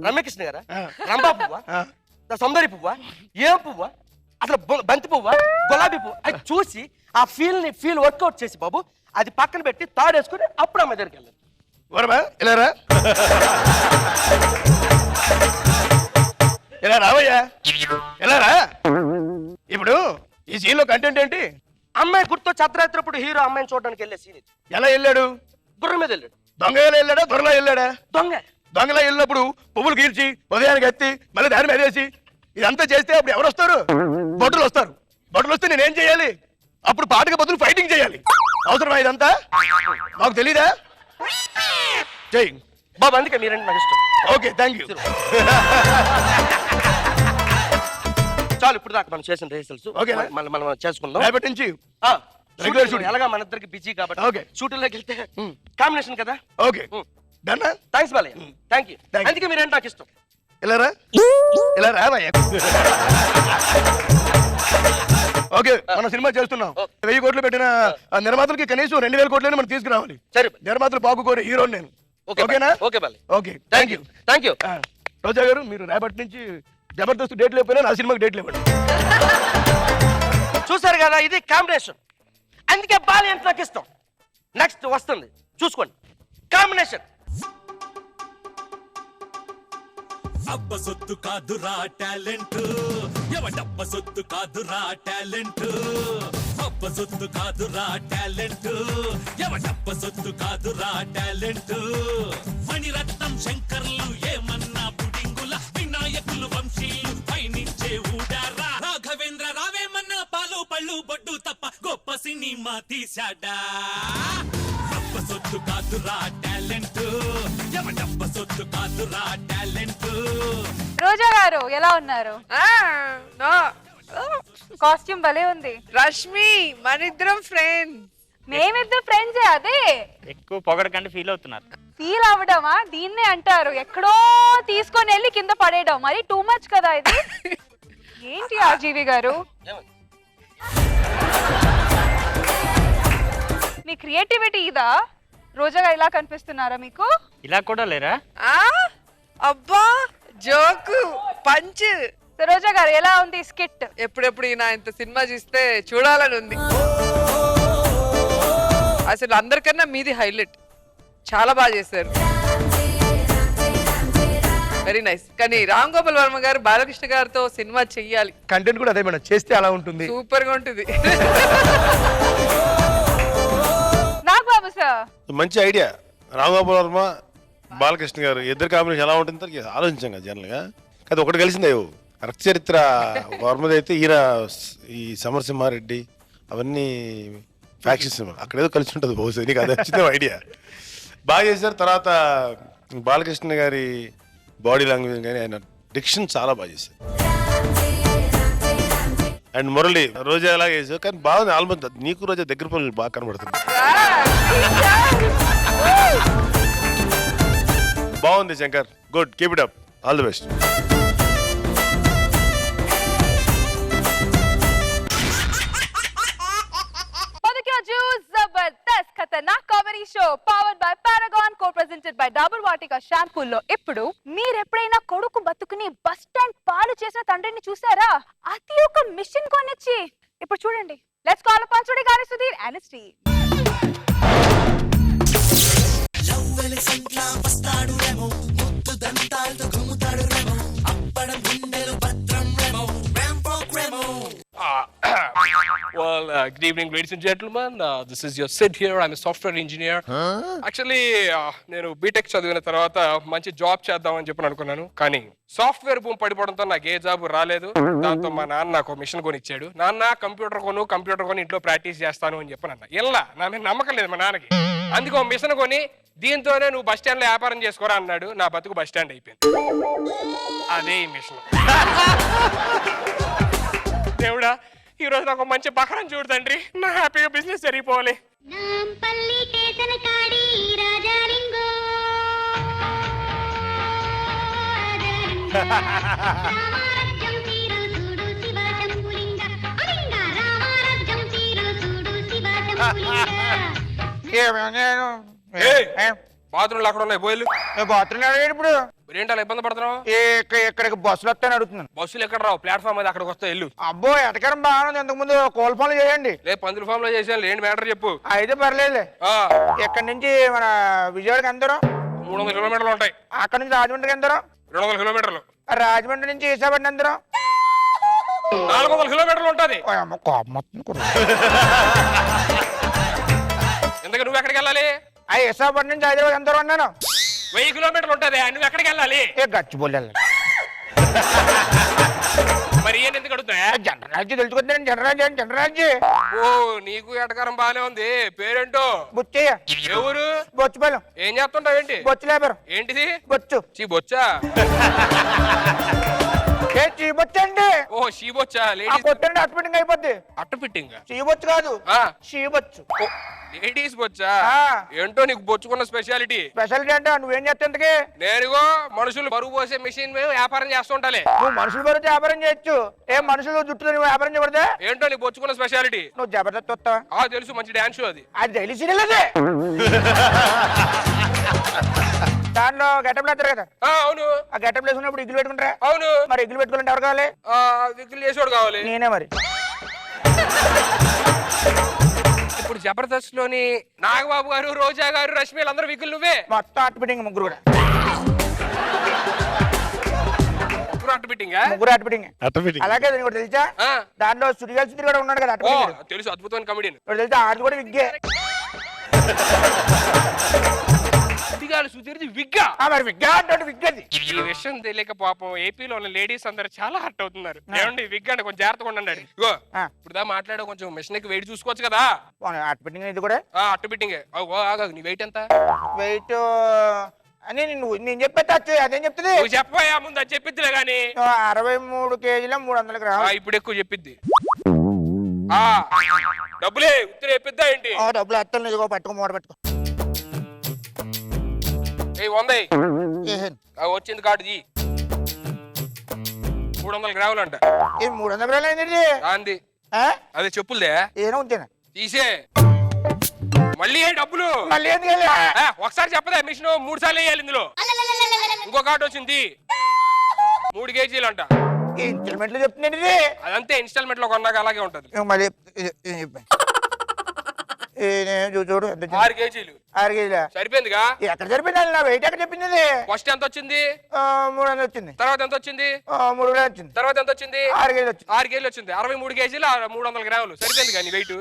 రమ్యకృష్ణ గారా, రంభా పువ్వా, సౌందర్య పువ్వా, ఏం పువ్వా, అసలు బంతి పువ్వా, గులాబీ పువ్వు? అది చూసి ఆ ఫీల్ వర్కౌట్ చేసి బాబు అది పక్కన పెట్టి తాడేసుకుని అప్పుడు అమ్మాయి దగ్గరికి వెళ్ళాలి. ఇలా రావయ్యా, ఇలా రా. ఇప్పుడు ఈ సీన్ లో కంటెంట్ ఏంటి? అమ్మాయి గుర్తొచ్చి అర్ధరాత్రి హీరో అమ్మాయిని చూడడానికి వెళ్ళే సీన్ ఇది. ఎలా వెళ్ళాడు? గుర్రం మీద వెళ్ళాడు. దొంగ వెళ్ళాడా, దొరలా వెళ్ళాడా? దొంగ. దొంగలా వెళ్ళినప్పుడు పువ్వులు గీల్చి ఉదయానికి ఎత్తి మళ్ళీ దాని మీద వేసి ఇదంతా చేస్తే అప్పుడు ఎవరు వస్తారు? భటులు వస్తారు. భటులు వస్తే నేనేం చేయాలి? అప్పుడు పాటకి బదులు ఫైటింగ్ చేయాలి. అవసరమా ఇదంతా? నాకు తెలీదా? చెయ్యి బాబు, అందుకే మీరంటే నాకు ఇష్టం. Okay, thank you. చాలు, ఇప్పుడు దాకా మనం చేసిన రిహర్సల్స్ ఓకేనా? మనం చేసుకుందాం. రేపటి నుంచి రెగ్యులర్ షూట్ ఎలాగా మన ఇద్దరికి బిజీ కాబట్టి ఓకే. షూటింగ్లోకి వెళ్తే కాంబినేషన్ కదా. ఓకే, డన్నా? Thanks Balayya, thank you. Thank you. అందుకే మీరంటే నాకు ఇష్టం. ఇలా రా, ఇలా రా భయ్యా. ఓకే, మనం సినిమా చేస్తున్నాం. 1000 కోట్లు పెట్టిన నిర్మాతలకి కనీసం 2000 కోట్లని మనం తీసుకురావాలి. సరే, నిర్మాతలు పాకుకోరు, హీరోని నేను. ఓకేనా? Okay Balayya, okay, thank you. Thank you. Roja గారు, మీరు రేపటి నుంచి జబర్దస్త్ డేట్లు అయిపోయినా నా సినిమాకి డేట్లు ఇవ్వండి. చూసారు కదా, ఇది కాంబినేషన్. అందుకే బాలయ్య అంటే నాకు ఇష్టం. నెక్స్ట్ వస్తుంది, చూసుకోండి. కాంబినేషన్. అబ్బ సొత్తు కాదురా టాలెంట్, ఎవడబ్బ సొత్తు కాదురా టాలెంట్, అబ్బ సొత్తు కాదురా టాలెంట్, ఎవడబ్బ సొత్తు కాదురా టాలెంట్. మణిరత్నం శంకర్లు ఏమన్నా పుడింగుల, వినాయకులు వంశీయులు పైనుంచే ఊడారా, రాఘవేంద్ర రావేమన్నా పాలు పళ్ళు బొడ్డు తప్ప గొప్ప సినిమా తీశాడా. అబ్బ సొత్తు కాదురా టాలెంట్, ఎవడబ్బ సొత్తు కాదురా టాలెంట్. రోజా గారు ఎలా ఉన్నారు? కాస్ట్యూమ్ భలే ఉంది. రష్మి, మనిద్దరం ఫ్రెండ్స్. మేమిద్దరు ఫ్రెండ్సే. అదే ఎక్కువ పొగడకంటే ఫీల్ అవుతున్నారు. ఫీల్ అవ్వడమా? దీన్నే అంటారు ఎక్కడో తీసుకొని వెళ్ళి కింద పడేయడం. మరి టూ మచ్ కదా ఇది. ఏంటి ఆర్జీవి గారు, మీ క్రియేటివిటీ ఇదా? రోజాగా ఇలా కనిపిస్తున్నారా మీకు? ఇలా కూడా లేరా? అబ్బా, జోకు పంచ్. రోజా గారు ఎలా ఉంది స్కిట్? ఎప్పుడెప్పుడు ఈయన ఇంత సినిమా చూస్తే చూడాలని ఉంది. అసలు అందరికన్నా మీది హైలైట్. చాలా బాగా చేశారు, వెరీ నైస్. కానీ రామ్ గోపాల్ వర్మ గారు బాలకృష్ణ గారితో సినిమా చెయ్యాలి. కంటెంట్ కూడా అదే మేడం, చేస్తే అలా ఉంటుంది. సూపర్ గా ఉంటుంది. నాగబాబు సార్, మంచి ఐడియా. రామగోపాల్ వర్మ బాలకృష్ణ గారు ఇద్దరు కాంబినేషన్ ఎలా ఉంటుంది ఆలోచించాం కదా జనరల్గా. కదా ఒకటి కలిసిందే రక్త చరిత్ర వర్మది అయితే ఈయన ఈ సమరసింహారెడ్డి అవన్నీ ఫ్యాక్షన్ సినిమా అక్కడేదో కలిసి ఉంటుంది బహుశా. నీకు అది వచ్చిన ఐడియా బాగా చేశారు. తర్వాత బాలకృష్ణ గారి బాడీ లాంగ్వేజ్ కానీ ఆయన డిక్షన్ చాలా బాగా చేశారు. అండ్ మురళి రోజా ఎలాగ చేశారు కానీ బాగుంది. ఆల్మోస్ట్ నీకు రోజా దగ్గర పనులు బాగా కనబడుతుంది. బాగుంది Shankar, good, keep it up, all the best. Jabardasth Khatarnak comedy show powered by Paragon, co presented by Dabur Vatika షాంపూలో ఇప్పుడు మీరెప్పుడైనా కొడుకు బతుకుని బస్ స్టాండ్ పాలు చేసిన తండ్రిని చూసారా? అది ఒక మిషన్ కొనిచ్చి. ఇప్పుడు చూడండి, లెట్స్ కాల్ అపాన్ టుడే గారి Sudheer and his team. Well, good evening, ladies and gentlemen. This is your Sid here. I'm a software engineer. Actually, నేను బీటెక్ చదివిన తర్వాత మంచి జాబ్ చేద్దామని చెప్పి అనుకున్నాను. కానీ సాఫ్ట్వేర్ భూమి పడిపోవడంతో నాకు ఏ జాబ్ రాలేదు. దాంతో మా నాన్న నాకు మిషన్ కొని ఇచ్చాడు. నాన్న కంప్యూటర్ కొని ఇంట్లో ప్రాక్టీస్ చేస్తాను అని చెప్పి అన్న. ఇలా నా మీద నమ్మకం లేదు మా నాన్నకి. అందుకే మిషన్ కొని దీంతోనే నువ్వు బస్ స్టాండ్ లో వ్యాపారం చేసుకోరా అన్నాడు. నా బతుకు బస్ స్టాండ్ అయిపోయింది. అదే ఈ మిషన్. దేవుడా, ఈ రోజు నాకు మంచి బకరం చూడు తండ్రి, నా హ్యాపీగా బిజినెస్ జరిగిపోవాలి. బాత్రూమ్లు అక్కడ ఉన్నాయి, పోయిలు. బాత్రూమ్ ఇప్పుడు ఏంటి అలా ఇబ్బంది పడుతున్నావు? ఇక్కడికి బస్సులు వస్తాయని అడుగుతున్నాను. బస్సులు ఎక్కడ రావు, ప్లాట్ఫామ్ అది అక్కడికి వస్తా వెళ్ళు. అబ్బో, ఎటకరం బాగుంది. ఇంతకు ముందు కోల్ ఫామ్ చేయండి. లేదు, పందుల ఫామ్ లో చేసాను. ఏంటి మ్యాటర్ చెప్పు. అయితే పర్లేదు. ఇక్కడ నుంచి మన విజయవాడకి ఎందరో 300 కిలోమీటర్లు ఉంటాయి. అక్కడ నుంచి రాజమండ్రికి ఎందరో 200 కిలోమీటర్లు. రాజమండ్రి నుంచి విశాఖపట్నం ఎందరో 400 కిలోమీటర్లు ఉంటది. ఎందుకు నువ్వు ఎక్కడికి వెళ్ళాలి? విశాఖపట్నం నుంచి హైదరాబాద్ ఎందరో అన్నాను. 1000 కిలోమీటర్లు ఉంటది, నువ్వు ఎక్కడికి వెళ్ళాలి? గచ్చిబౌలి మరి ఏం ఎందుకు అడుగుతా? జనరాజ్యం తెలుసుకుంటాను. జనరాజ్యం ఓ నీకు ఎటకారం బానే ఉంది. పేరేంటో? బొచ్చయ్య. ఎవరు? బొచ్చుపాలెం. ఏం చేస్తుంటావేంటి? బొచ్చు లేబర్. ఏంటిది? బొచ్చు. బొచ్చా? చీబొచ్చండి. ఓ షీబొచ్చా? కొట్టండి అట్టుబిట్టింగ్ అయిపోద్ది. అట్టపిట్టింగ్? చీబొచ్చు కాదు, షీబొచ్చు. లేడీస్ బొచ్చా? ఏంటో నీకు బొచ్చుకున్న స్పెషాలిటీ? స్పెషాలిటీ అంటే నువ్వేం చేస్తా? నేనుగో మనుషులు బరువు పోసే మిషన్ వ్యాపారం చేస్తుంటాలే. నువ్వు మనుషులు బరువు వ్యాపారం చేయొచ్చు, ఏ మనుషులు జుట్టుతో నువ్వు వ్యాపారం చేయకూడదే. ఏంటో నీకు బొచ్చుకున్న స్పెషాలిటీ? నువ్వు జబర్దస్త్ వస్తావా? తెలుసు, మంచి డాన్స్ షో అది. అది తెలిసి దాంట్లో గెటప్ వేస్తారు కదా. అవును. ఆ గెటప్ వేసుకున్నప్పుడు ఇగ్గులు పెట్టుకుంటారా? అవును. మరి ఇగ్గులు పెట్టుకోవాలంటే ఎవరు కావాలి? విగ్గులు చేసేవాడు కావాలి. నేనే మరి. ఇప్పుడు జబర్దస్త్ లోని నాగబాబు గారు, రోజా గారు, రష్మి అందరూ విగ్గులు నువ్వే. మొత్తం అట్టుబిట్టింగ్ ముగ్గురు కూడా. ముగ్గురు అట్టుబిట్టింగ్. అలాగే కూడా తెలుసా, దాంట్లో సుడిగాలి సుధీర్ కూడా ఉన్నాడు కదా అట్టుబిట్టింగ్. తెలుసు, అద్భుతమైన కమెడీ. తెలుసా ఆడు కూడా విగ్గే. సుధీర్ది విగ్గా? మరి విగ్గా అంటే విగ్గది. ఈ విషయం తెలియక పాపం ఏపీలో ఉన్న లేడీస్ అందరు చాలా హర్ట్ అవుతున్నారు. ఏమండి విగ్గా అంటే కొంచెం జాగ్రత్తగా ఉండండి. ఇగో ఇప్పుడు మాట్లాడే కొంచెం మిషన్ కి వెయిట్ చూసుకోవచ్చు కదా. అట్టుబిట్టింగ్ ఇది కూడా అట్టుబిట్టింగ్. నీ వెయిట్ ఎంత? వెయిట్ అని నేను చెప్పేది అదేం చెప్తుంది? చెప్పయా ముందు, అది చెప్పిద్దిలే గానీ. 63 కేజీల 300 గ్రాములు. ఇప్పుడు ఎక్కువ చెప్పిద్ది. డబ్బులే ఉత్తరే చెప్పిద్దా ఏంటి? డబ్బులు అత్తలు ఇదిగో పట్టుకో, మూట పట్టుకో. 100 వచ్చింది కార్డు. 300 గ్రాములు అంట. 300 గ్రాములు ఏంటి? అంది అదే చెప్పులదే. ఏనా ఉంచాను తీసే. మళ్ళీ డబ్బులు మళ్ళీ ఒకసారి చెప్పదా? మిషన్ 3 సార్లు వేయాలి ఇందులో. ఇంకో కార్డు వచ్చింది 3 కేజీలు అంట. ఇన్స్టాల్మెంట్లు చెప్తున్నాను. అదంతే, ఇన్స్టాల్మెంట్ లో కొన్నాక అలాగే ఉంటది. మళ్ళీ చూడు 6 కేజీలు. 6 కేజీలా? సరిపోయిందిగా? ఎక్కడ సరిపోయింది? నా వెయిట్ ఎక్కడ చెప్పింది? ఫస్ట్ ఎంత వచ్చింది? 300 వచ్చింది. తర్వాత ఎంత వచ్చింది? 300 వచ్చింది. తర్వాత ఎంత వచ్చింది? 6 కేజీలు వచ్చింది. 6 కేజీలు వచ్చింది. 63 కేజీలు 300 గ్రాములు. సరిపోయింది కానీ వెయిట్.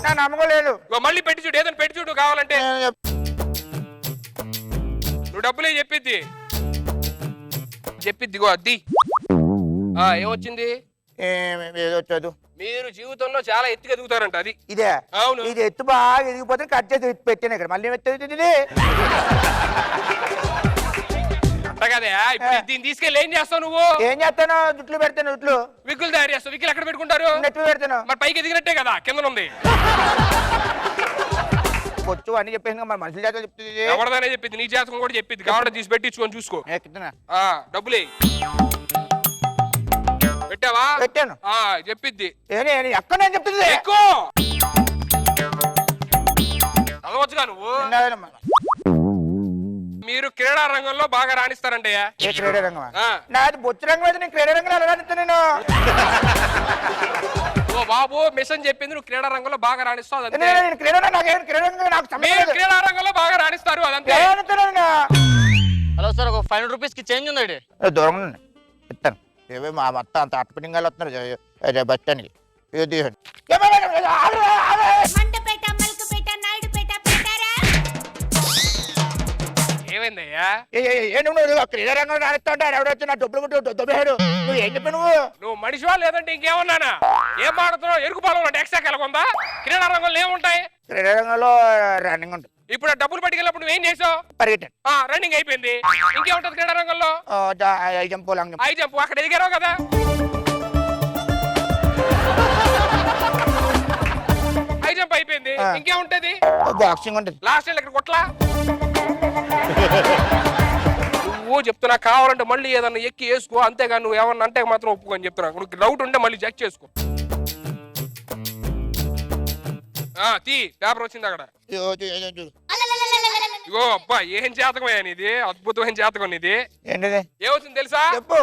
నా నమ్మకం లేదు. మళ్ళీ పెట్టి చూడు, ఏదైనా పెట్టి చూడు కావాలంటే. నువ్వు డబ్బులే చెప్పిద్ది. ఇగో అది ఏమొచ్చింది? ఏదొచ్చదు. మీరు జీవితంలో చాలా ఎత్తుగా ఎదుగుతారంట. అది ఇదే. అవును. ఇది ఎత్తు బాగా ఎదిగిపోతే కట్ చేసి పెట్టాను ఇక్కడ. మళ్ళీ ఎత్తుతుంది కదా. ఇప్పుడు దీన్ని తీసుకెళ్ళి ఏం చేస్తావు నువ్వు? ఏం చేస్తాను? జుట్లు పెడతాను. జుట్లు విగ్గులు తయారు చేస్తావు. విగ్గులు ఎక్కడ పెట్టుకుంటారు? నెట్టు పెడతాను. మరి పైకి ఎదిగినట్టే కదా, కింద ఉంది. వచ్చు అని చెప్పేసి మరి మనుషుల జాతర చెప్తుంది. ఎవరిదైనా చెప్పింది, నీ జాతకం కూడా చెప్పింది. కావాలంటే తీసి పెట్టించుకొని చూసుకో. డబ్బులే పెట్టావా? పెట్టాను. చెప్పిద్ది. ఎక్కడ నేను చెప్తుంది? ఎక్కువ చదవచ్చుగా నువ్వు. మీరు క్రీడా రంగంలో బాగా రాణిస్తారంటయ్యా. ఏ క్రీడా రంగం? నాది బొచ్చు రంగం అయితే నేను క్రీడా రంగంలో ఎలా రాణిస్తాను నేను? ఓ బాబు మిషన్ చెప్పింది నువ్వు క్రీడా రంగంలో బాగా రాణిస్తావు. క్రీడా రంగంలో బాగా రాణిస్తారు. అదంతే. హలో సార్, ఒక 500 రూపీస్ కి చేంజ్ ఉందండి. దూరం ఇస్తాను. ఏవే మా మొత్తం అంత అట్టుపిండి వాళ్ళు వస్తున్నారు బస్ స్టాండ్కి. ఏమైందయ్యా? క్రీడా రంగంలో రాణిస్తా అంటే ఎవడొచ్చి నా డబ్బులు దొబ్బేశాడు. నువ్వు ఏం చెప్పి నువ్వు మనిషివా లేదంటే ఇంకేమన్నానా? ఏం మాడుతున్నావు? ఎరుకుపాలం అంటే ఎక్స్ట్రా కలగొందా? క్రీడా రంగంలో ఏముంటాయి? క్రీడా రంగంలో రన్నింగ్ ఉంటుంది. ఇప్పుడు డబ్బులు పట్టుకెళ్ళినప్పుడు నువ్వేం చేసావు? పరిగెట్టాను. రన్నింగ్ అయిపోయింది. ఇంకేముంటది క్రీడా రంగంలో? High jump, long jump. High jump అక్కడ ఎదిగారావు కదా. హై జంప్ అయిపోయింది. ఇంకేముంటది? బాక్సింగ్ ఉంటుంది. లాస్ట్ ఇక్కడ కొట్లా. నువ్వు చెప్తున్నా కావాలంటే మళ్ళీ ఏదన్నా ఎక్కి వేసుకో, అంతేగా నువ్వు ఏమన్నా అంటే మాత్రం ఒప్పుకొని చెప్తున్నా. నువ్వు డౌట్ ఉంటే మళ్ళీ చెక్ చేసుకో. తీ పేపర్ వచ్చింది అక్కడ. ఇగో అబ్బా, ఏం జాతకమయ్యా నీది? అద్భుతమైన జాతకం నీది. ఏంటిది? ఏమవుతుంది తెలుసా? చెప్పు.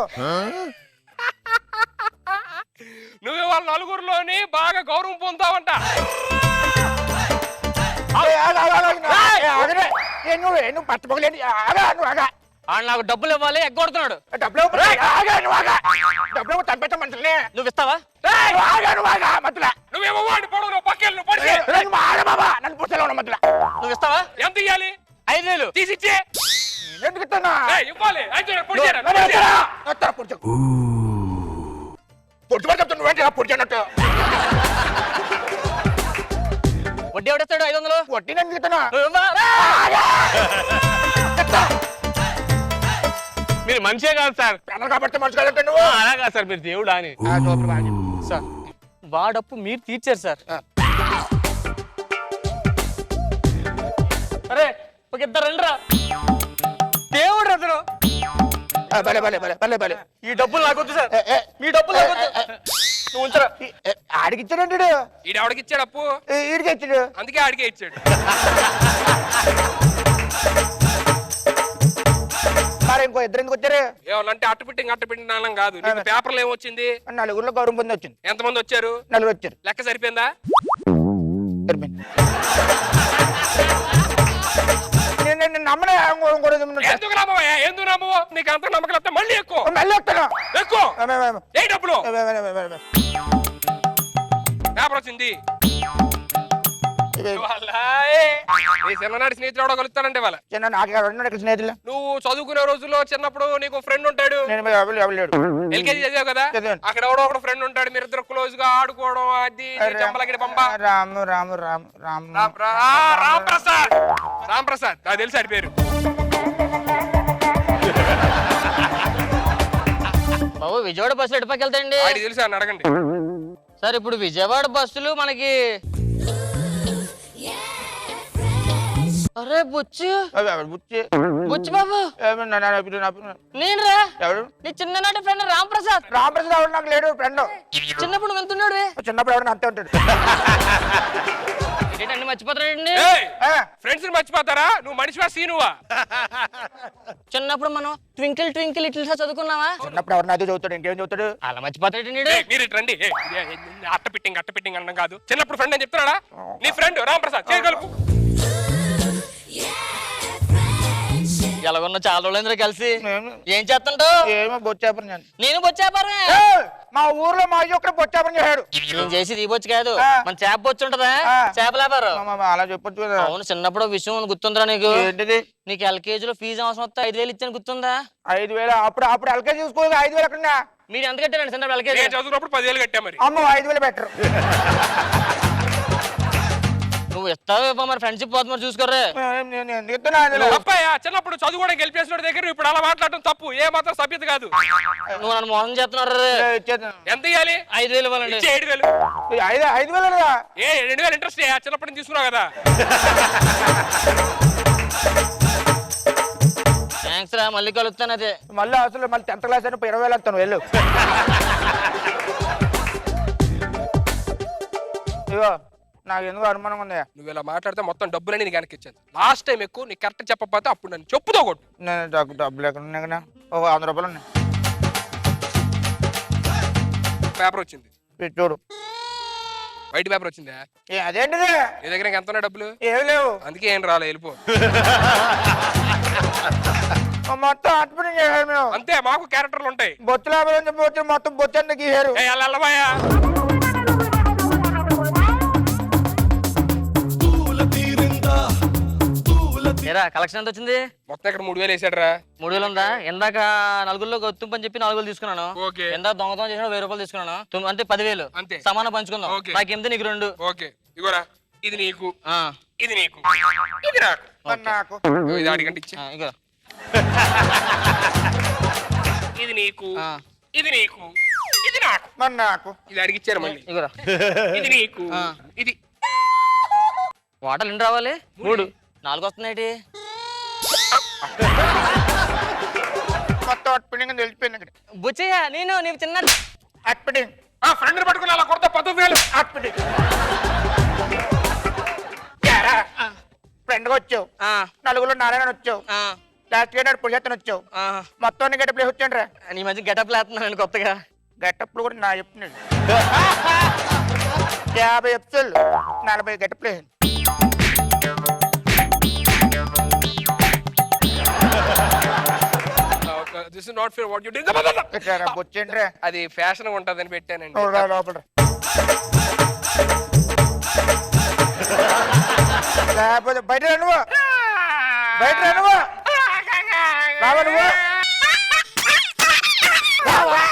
నువ్వు వాళ్ళ నలుగురిలోని బాగా గౌరవం పొందుతావంట. నువ్వు పట్టుకోలేదు. నాకు డబ్బులు ఇవ్వాలి, ఎగ్గొడుతున్నాడు. డబ్బులు తనిపెట్టా మనుషులే. నువ్వు ఇస్తావా? నువ్వేమో వాడి పొడవు ఇయ్యాలి? 5,000 తీసిచ్చే. ఎందుకు ఇస్తానా? ఏయ్, ఇవ్వాలి. 5,000 పొడి చేయరా, నువ్వు పొడి చేయరా. ఎత్తరా, పొడి చేయి. పొడి చేయమని చెప్తున్నా, నువ్వేంటి పొడి చేయనట్టు? వడ్డీ ఎవడేస్తాడు 500? వడ్డీ నేను ఇస్తానా? మీరు మంచిగా కాదు సార్. పెద్దలు కాబట్టి మంచి కదంటే నువ్వు అలా కాదు సార్, మీరు దేవుడా అని. సార్ వాడప్పు మీరు తీర్చారు సార్. అరే ఒక ఇద్దరు రండిరా. దేవుడు అతను. భలే భలే భలే భలే భలే. ఈ డబ్బులు నాకొద్దు సార్. మీ డబ్బులు నాకొద్దు. నువ్వు ఉంచరా. ఆడికి ఇచ్చాడండి ఈడు ఎవడికి ఇచ్చాడు అప్పు? ఈడికి ఇచ్చాడు. అందుకే ఆడికే ఇచ్చాడు. మరి ఇంకో ఇద్దరు ఎందుకు వచ్చారు? ఏమన్నంటే అట్టు పెట్టింగ్ అన్నం కాదు. నీకు పేపర్లో ఏమొచ్చింది? నలుగురిలో గౌరవం పొంది వచ్చింది. ఎంతమంది వచ్చారు? 4 వచ్చారు. లెక్క సరిపోయిందా? నేను నమ్మనే ఎందుకు నమ్మవయ్యా? ఎందుకు నమ్మవు? నీకు అంత నమ్మకం వస్తే మళ్ళీ ఎక్కువ మళ్ళీ వస్తాను. ఎక్కువ ఏ డబ్బులు పేపర్ వచ్చింది. నీ చిన్ననాటి స్నేహితుడు ఎవడో కలుస్తానంటే వాళ్ళ చిన్న నాకు స్నేహితులు. నువ్వు చదువుకునే రోజుల్లో చిన్నప్పుడు నీకు ఫ్రెండ్ ఉంటాడు. నేను ఎవరు ఎల్కేజీ చదివావు కదా, అక్కడ ఎవడో ఒకడు ఫ్రెండ్ ఉంటాడు. మీరు ఇద్దరు క్లోజ్ గా ఆడుకోవడం, అది చెంపలగిరి పంప. రాము రాము రాము రాము రామ్ ప్రసాద్. రామ్ ప్రసాద్ నాకు తెలుసు ఆడి పేరు. బాబు విజయవాడ బస్సులు ఎటుపక్క వెళ్తాయండి? ఆడికి తెలుసు అని అడగండి. సార్ ఇప్పుడు విజయవాడ బస్సులు మనకి అరే బుచ్చి బుచ్చి బాబు నేనురా ఎవరు? నీ చిన్ననాటి ఫ్రెండ్ రామ్ ప్రసాద్. రామప్రసాద్ ఎవరు? నాకు లేడు ఫ్రెండ్. చిన్నప్పుడు వెళ్తున్నాడు. చిన్నప్పుడు ఎవరు అంతే ఉంటాడు. ఏంటండి మర్చిపోతాడండి? ఫ్రెండ్స్ మర్చిపోతారా? నువ్వు మనిషివా సీనువా? చిన్నప్పుడు మనం ట్వింకిల్ ట్వింకిల్ లిటిల్ స్టార్ చదువుకున్నావా? చిన్నప్పుడు ఎవరు నాతో చదువుతాడు, ఇంకేం చదువుతాడు? అలా మర్చిపోతాడండి. మీరు ఇటు రండి. అట్ట పెట్టింగ్ అన్నం కాదు. చిన్నప్పుడు ఫ్రెండ్ అని చెప్తున్నాడా? నీ ఫ్రెండ్ రామ్ ప్రసాద్ చేయగలుపు. ఎలాగొన్న చాలా రోజులు కలిసి ఏం చేస్తుంటావు? ఏమో బొచ్చాపరం. నేను బొచ్చాపరం. మా ఊర్లో మా ఒక్కడ బొచ్చాపరం చేశాడు. నేను చేసి ఈ బొచ్చు కాదు, మన చేప బొచ్చు ఉంటదా, చేపల వ్యాపారం. అలా చెప్పొచ్చు కదా. అవును, చిన్నప్పుడు విషయం గుర్తుందిరా నీకు? ఏంటిది? నీకు ఎల్కేజీలో ఫీజు అవసరం వస్తే 5,000 ఇచ్చాను, గుర్తుందా? 5,000? అప్పుడు ఎల్కేజీ చూసుకోవాలి. 5,000 ఎక్కడ? మీరు ఎంత కట్టారండి చిన్నప్పుడు ఎల్కేజీ? చదువుకున్నప్పుడు 10,000 కట్టా. మరి అమ్మ 5,000 బెటర్. నువ్వు ఇస్తావు మరి ఫ్రెండ్షిప్ పోతు మరి చూసుకోర్రే. చిన్నప్పుడు చదువుకోవడం గెలిపేసిన దగ్గర ఇప్పుడు అలా మాట్లాడటం తప్పు. ఏ మాత్రం సభ్యత కాదు. నువ్వు నన్ను మోసం చేస్తున్నారు. ఎంత ఇవ్వాలి? 5,000 ఇవ్వాలండి. 7,000. 5,000 ఏ 2,000 ఇంట్రెస్ట్ చిన్నప్పుడు తీసుకున్నావు కదా. థ్యాంక్స్ రా, మళ్ళీ కలుస్తాను. అదే మళ్ళీ అసలు మళ్ళీ 10th క్లాస్ అని 20,000 వస్తాను. వెళ్ళు. ఇగో నాకు ఎందుకు అనుమానంగా ఉంది. నువ్వు ఇలా మాట్లాడితే మొత్తం డబ్బులని నీకు వెనక్కి ఇచ్చాను. లాస్ట్ టైం ఎక్కువ నీకు కరెక్ట్ చెప్పకపోతే అప్పుడు నన్ను చెప్పుతో కొట్టు. నేను డబ్బులు ఎక్కడ ఉన్నాయి కదా? ఒక 100 రూపాయలు ఉన్నాయి. పేపర్ వచ్చింది చూడు. వైట్ పేపర్ వచ్చిందా? అదేంటిది? నీ దగ్గర ఎంత ఉన్నాయి డబ్బులు? ఏమి లేవు. అందుకే ఏం రాలే, వెళ్ళిపో. మొత్తం అడ్మిట్ చేశారు మేము. అంతే, మాకు క్యారెక్టర్లు ఉంటాయి. బొచ్చులు వచ్చి మొత్తం బొచ్చండి గీశారు. అల్లబాయా కలెక్షన్ ఎంత వచ్చింది? మొత్తం ఇక్కడ 3,000 వేసాడు రా. 3,000 ఉందా? ఇందాక నలుగురిలో గొత్తుంపు అని చెప్పి 4,000 తీసుకున్నాను. ఇందాక దొంగతనం చేసిన 1,000 రూపాయలు తీసుకున్నాను. అంటే 10,000 అంతే, సమానం పంచుకుందాం. నాకు 8, నీకు 2. ఓకే ఇగోరా, ఇది నీకు, ఇది నీకు, ఇది నాకు. ఇది అడిగంటే ఇచ్చే. ఇగో ఇది నీకు, ఇది నీకు, ఇది నాకు, నాకు ఇది అడిగిచ్చారు మళ్ళీ. ఇగోరా, ఇది నీకు, ఇది. వాటలు ఎన్ని రావాలి? 3. 4 వస్తున్నాయి. మొత్తం అట్పిడింగ్ తెలిసిపోయింది ఇక్కడ. బుచ్చయ్య నేను నీకు చిన్న అట్పిడింగ్ ఫ్రెండ్ పట్టుకుని అలా కొడతా 10,000 అట్పిడింగ్. ఫ్రెండ్ గా వచ్చావు, నలుగురు నారాయణ వచ్చావు, లాస్ట్ గేట్ పురుషోత్తన వచ్చావు, మొత్తం గెటప్ ప్లేస్ వచ్చాను రా. నీ మధ్య గెటప్ లేస్తున్నాను కొత్తగా. గెటప్లు కూడా నా చెప్తున్నాడు. 50 ఎపిసోడ్లు 40 getup place. This is not fair what you did. వచ్చేంట్రా, అది ఫ్యాషన్ ఉంటదని పెట్టానండి. లోపల లేకపోతే బయట నువ్వు బయట రా నువ్వు. రావా నువ్వు? రావా?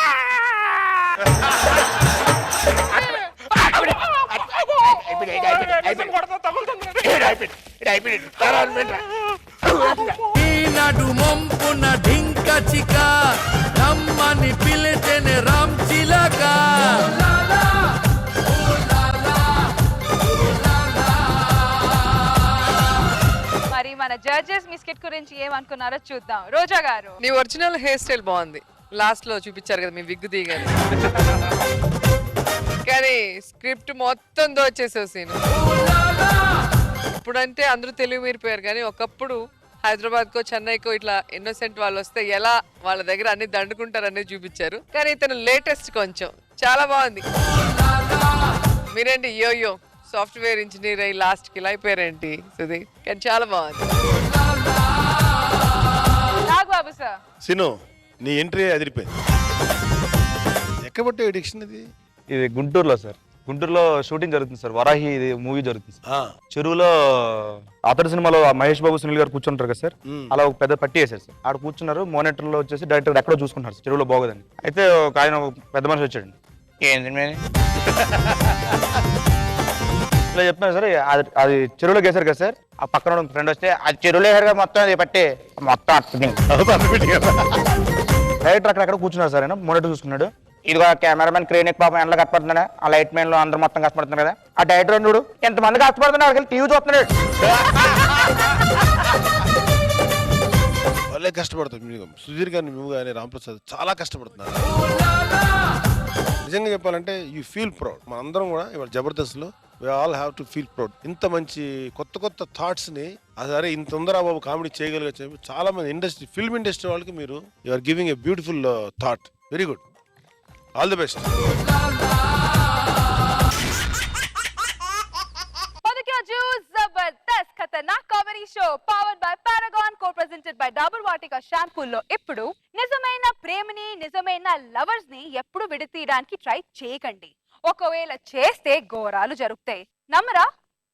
ఈనాడు మొంపున ఢింక చిక రమ్మని పిలిచెనే రామ్ చిలక మరి మన జడ్జెస్ మీ స్కిట్ గురించి ఏమనుకున్నారో చూద్దాం. రోజా గారు, నీ ఒరిజినల్ హెయిర్ స్టైల్ బాగుంది. లాస్ట్ లో చూపించారు కదా మీ విగ్గు దిగాని, కానీ స్క్రిప్ట్ మొత్తం దోచేసావు సీన్. ఇప్పుడంటే అందరూ తెలుగు మీరిపోయారు, కానీ ఒకప్పుడు హైదరాబాద్కో చెన్నైకో ఇట్లా ఇన్నోసెంట్ వాళ్ళు వస్తే ఎలా వాళ్ళ దగ్గర అన్ని దండుకుంటారు అనేది చూపించారు. కానీ ఇతను లేటెస్ట్ కొంచెం చాలా బాగుంది. మీరేంటి యోయో సాఫ్ట్వేర్ ఇంజనీర్ అయ్యి లాస్ట్ కి ఇలా అయిపోయారేంటి సుధీ? కానీ చాలా బాగుంది. నాగబాబు సార్, సిను నీ ఎంట్రీ అదిరిపోయింది. ఎక్కబట్టే డిక్షన్ ఇది? ఇది గుంటూరులో సార్. గుంటూరులో షూటింగ్ జరుగుతుంది సార్. వరాహి ఇది మూవీ జరుగుతుంది సార్. చెరువులో అతడి సినిమాలో మహేష్ బాబు సునీల్ గారు కూర్చుంటారు కదా సార్, అలా ఒక పెద్ద పట్టి వేసారు సార్. ఆడ కూర్చున్నారు, మోనిటర్ లో వచ్చేసి డైరెక్టర్ ఎక్కడో చూసుకుంటారు సార్, చెరువులో బాగోదని. అయితే ఒక ఆయన పెద్ద మనిషి వచ్చాడు. ఏంటి ఇలా చెప్తున్నారు సార్, అది చెరువులోకి వేసారు కదా సార్. ఆ పక్కన ఫ్రెండ్ వస్తే అది చెరువులో వేసారు కదా మొత్తం, అది పట్టి మొత్తం డైరెక్టర్ అక్కడ కూర్చున్నారు సార్. ఆయన మోనిటర్ చూసుకున్నాడు. ఇదిగో కెమెరామెన్ క్రేనిక్ పాపం ఎండలో కష్టపడుతున్నాడు, ఆ లైట్ మ్యాన్ లో అందరూ మొత్తం కష్టపడుతున్నారు కదా, ఆ డైరెక్టర్ చూడు ఎంతమంది కష్టపడుతున్నారు, అక్కడికి టీవీ చూస్తున్నాడు. వాళ్ళే కష్టపడుతుంది. సుధీర్ గారిని నువ్వు కానీ రాంప్రసాద్ చాలా కష్టపడుతున్నారు. నిజంగా చెప్పాలంటే యూ ఫీల్ ప్రౌడ్. మన అందరం కూడా ఇవాళ జబర్దస్త్లో we all have to feel proud. ఇంత మంచి కొత్త కొత్త థాట్స్ని అదే ఇంత తొందర బాబు కామెడీ చేయగలిగే చాలా మంది ఇండస్ట్రీ, ఫిల్మ్ ఇండస్ట్రీ వాళ్ళకి మీరు you are giving a beautiful thought. Very good, all the best. Jabardasth Khatarnak comedy show powered by Paragon, co presented by Dabur Vatika షాంపూలో ఇప్పుడు నిజమైన ప్రేమని, నిజమైన లవర్స్ ని ఎప్పుడు విడతీయడానికి ట్రై చేయకండి. ఒకవేళ చేస్తే ఘోరాలు జరుగుతాయి. నమ్మరా?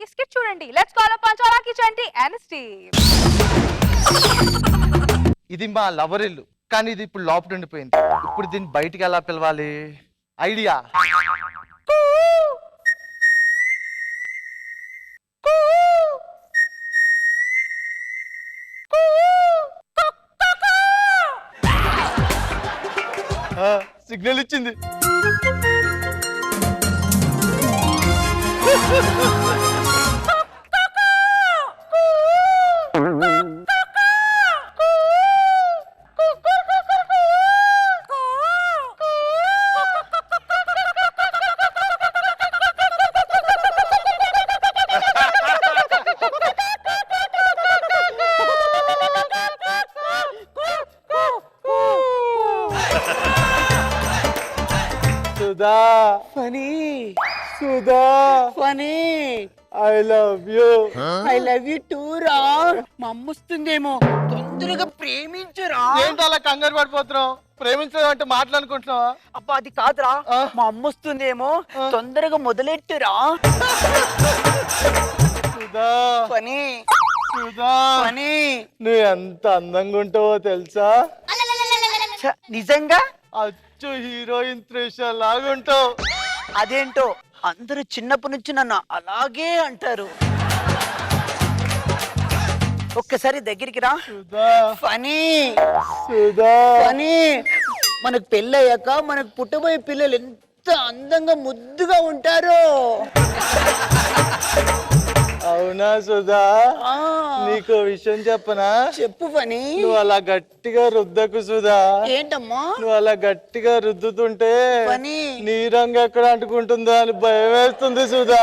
ఈ స్కిట్ చూడండి. Let's call upon Chalaki Chanti and Steve. ఇది మా లవర్ ఇల్లు, కానీ ఇది ఇప్పుడు లోపల ఉండిపోయింది. ఇప్పుడు దీన్ని బయటికి ఎలా పిలవాలి? ఐడియా. సిగ్నల్ ఇచ్చింది. Sudha Phani, Sudha Phani, I love you. I love you too రా. మా అమ్మ వస్తుందేమో, తొందరగా ప్రేమించరా. ఏంటి అలా కంగారు పడిపోతున్నావు? ప్రేమించడం అంటే మాట్లాడుకుంటున్నావా? అబ్బా అది కాదురా, మా అమ్మ వస్తుందేమో, తొందరగా మొదలెట్టురా. సుధా ఫనీ, సుధా ఫనీ, నువ్వు ఎంత అందంగా ఉంటావో తెలుసా? నిజంగా అచ్చు హీరోయిన్ త్రిష లాగుంటావు. అదేంటో అందరూ చిన్నప్పటి నుంచి నన్ను అలాగే అంటారు. ఒక్కసారి దగ్గరికి రా. ఫనీ, ఫనీ, మనకు పెళ్ళయ్యాక మనకు పుట్టబోయే పిల్లలు ఎంత అందంగా ముద్దుగా ఉంటారో. అవునా సుధా? నీకో విషయం చెప్పనా? చెప్పు ఫనీ. నువ్వు అలా గట్టిగా రుద్దకు సుధా. ఏంటమ్మా? నువ్వు అలా గట్టిగా రుద్దుతుంటే ఫనీ, నీ రంగు ఎక్కడ అంటుకుంటుందో అని భయం వేస్తుంది సుధా.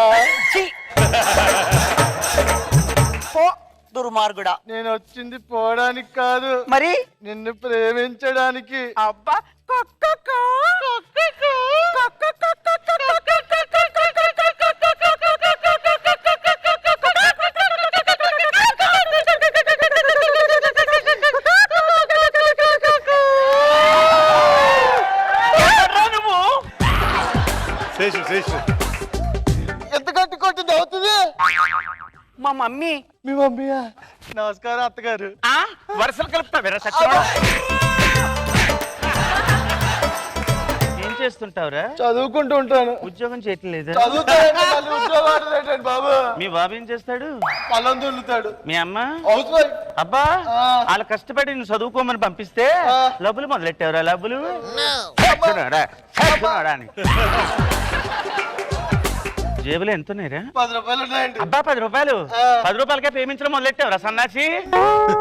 దుర్మార్గుడా, నేను వచ్చింది పోవడానికి కాదు, మరి నిన్ను ప్రేమించడానికి. అబ్బా ఎంత గట్టి కొట్టింది అవుతుంది? మా మమ్మీ. మీ మమ్మీయా? నమస్కారం అత్తగారు. వరుసలు కలుపుతావు. ఏం చేస్తుంటావురా? చదువుకుంటూ ఉంటాను. ఉద్యోగం చేయట్లేదు. చదువుతానండి, మళ్ళీ ఉద్యోగం ఆడలేదండి బాబు. మీ బాబు ఏం చేస్తాడు? పొలం దున్నుతాడు. మీ అమ్మ? House wife. అబ్బా, వాళ్ళు కష్టపడి నువ్వు చదువుకోమని పంపిస్తే లబ్బులు మొదలెట్టావురా? లబ్బులు అని జేబులో ఎంత ఉన్నాయిరా? 10 రూపాయలు ఉన్నాయండి. అబ్బా 10 రూపాయలు? 10 రూపాయలకే ప్రేమించడం మొదలెట్టావురా సన్నాసి?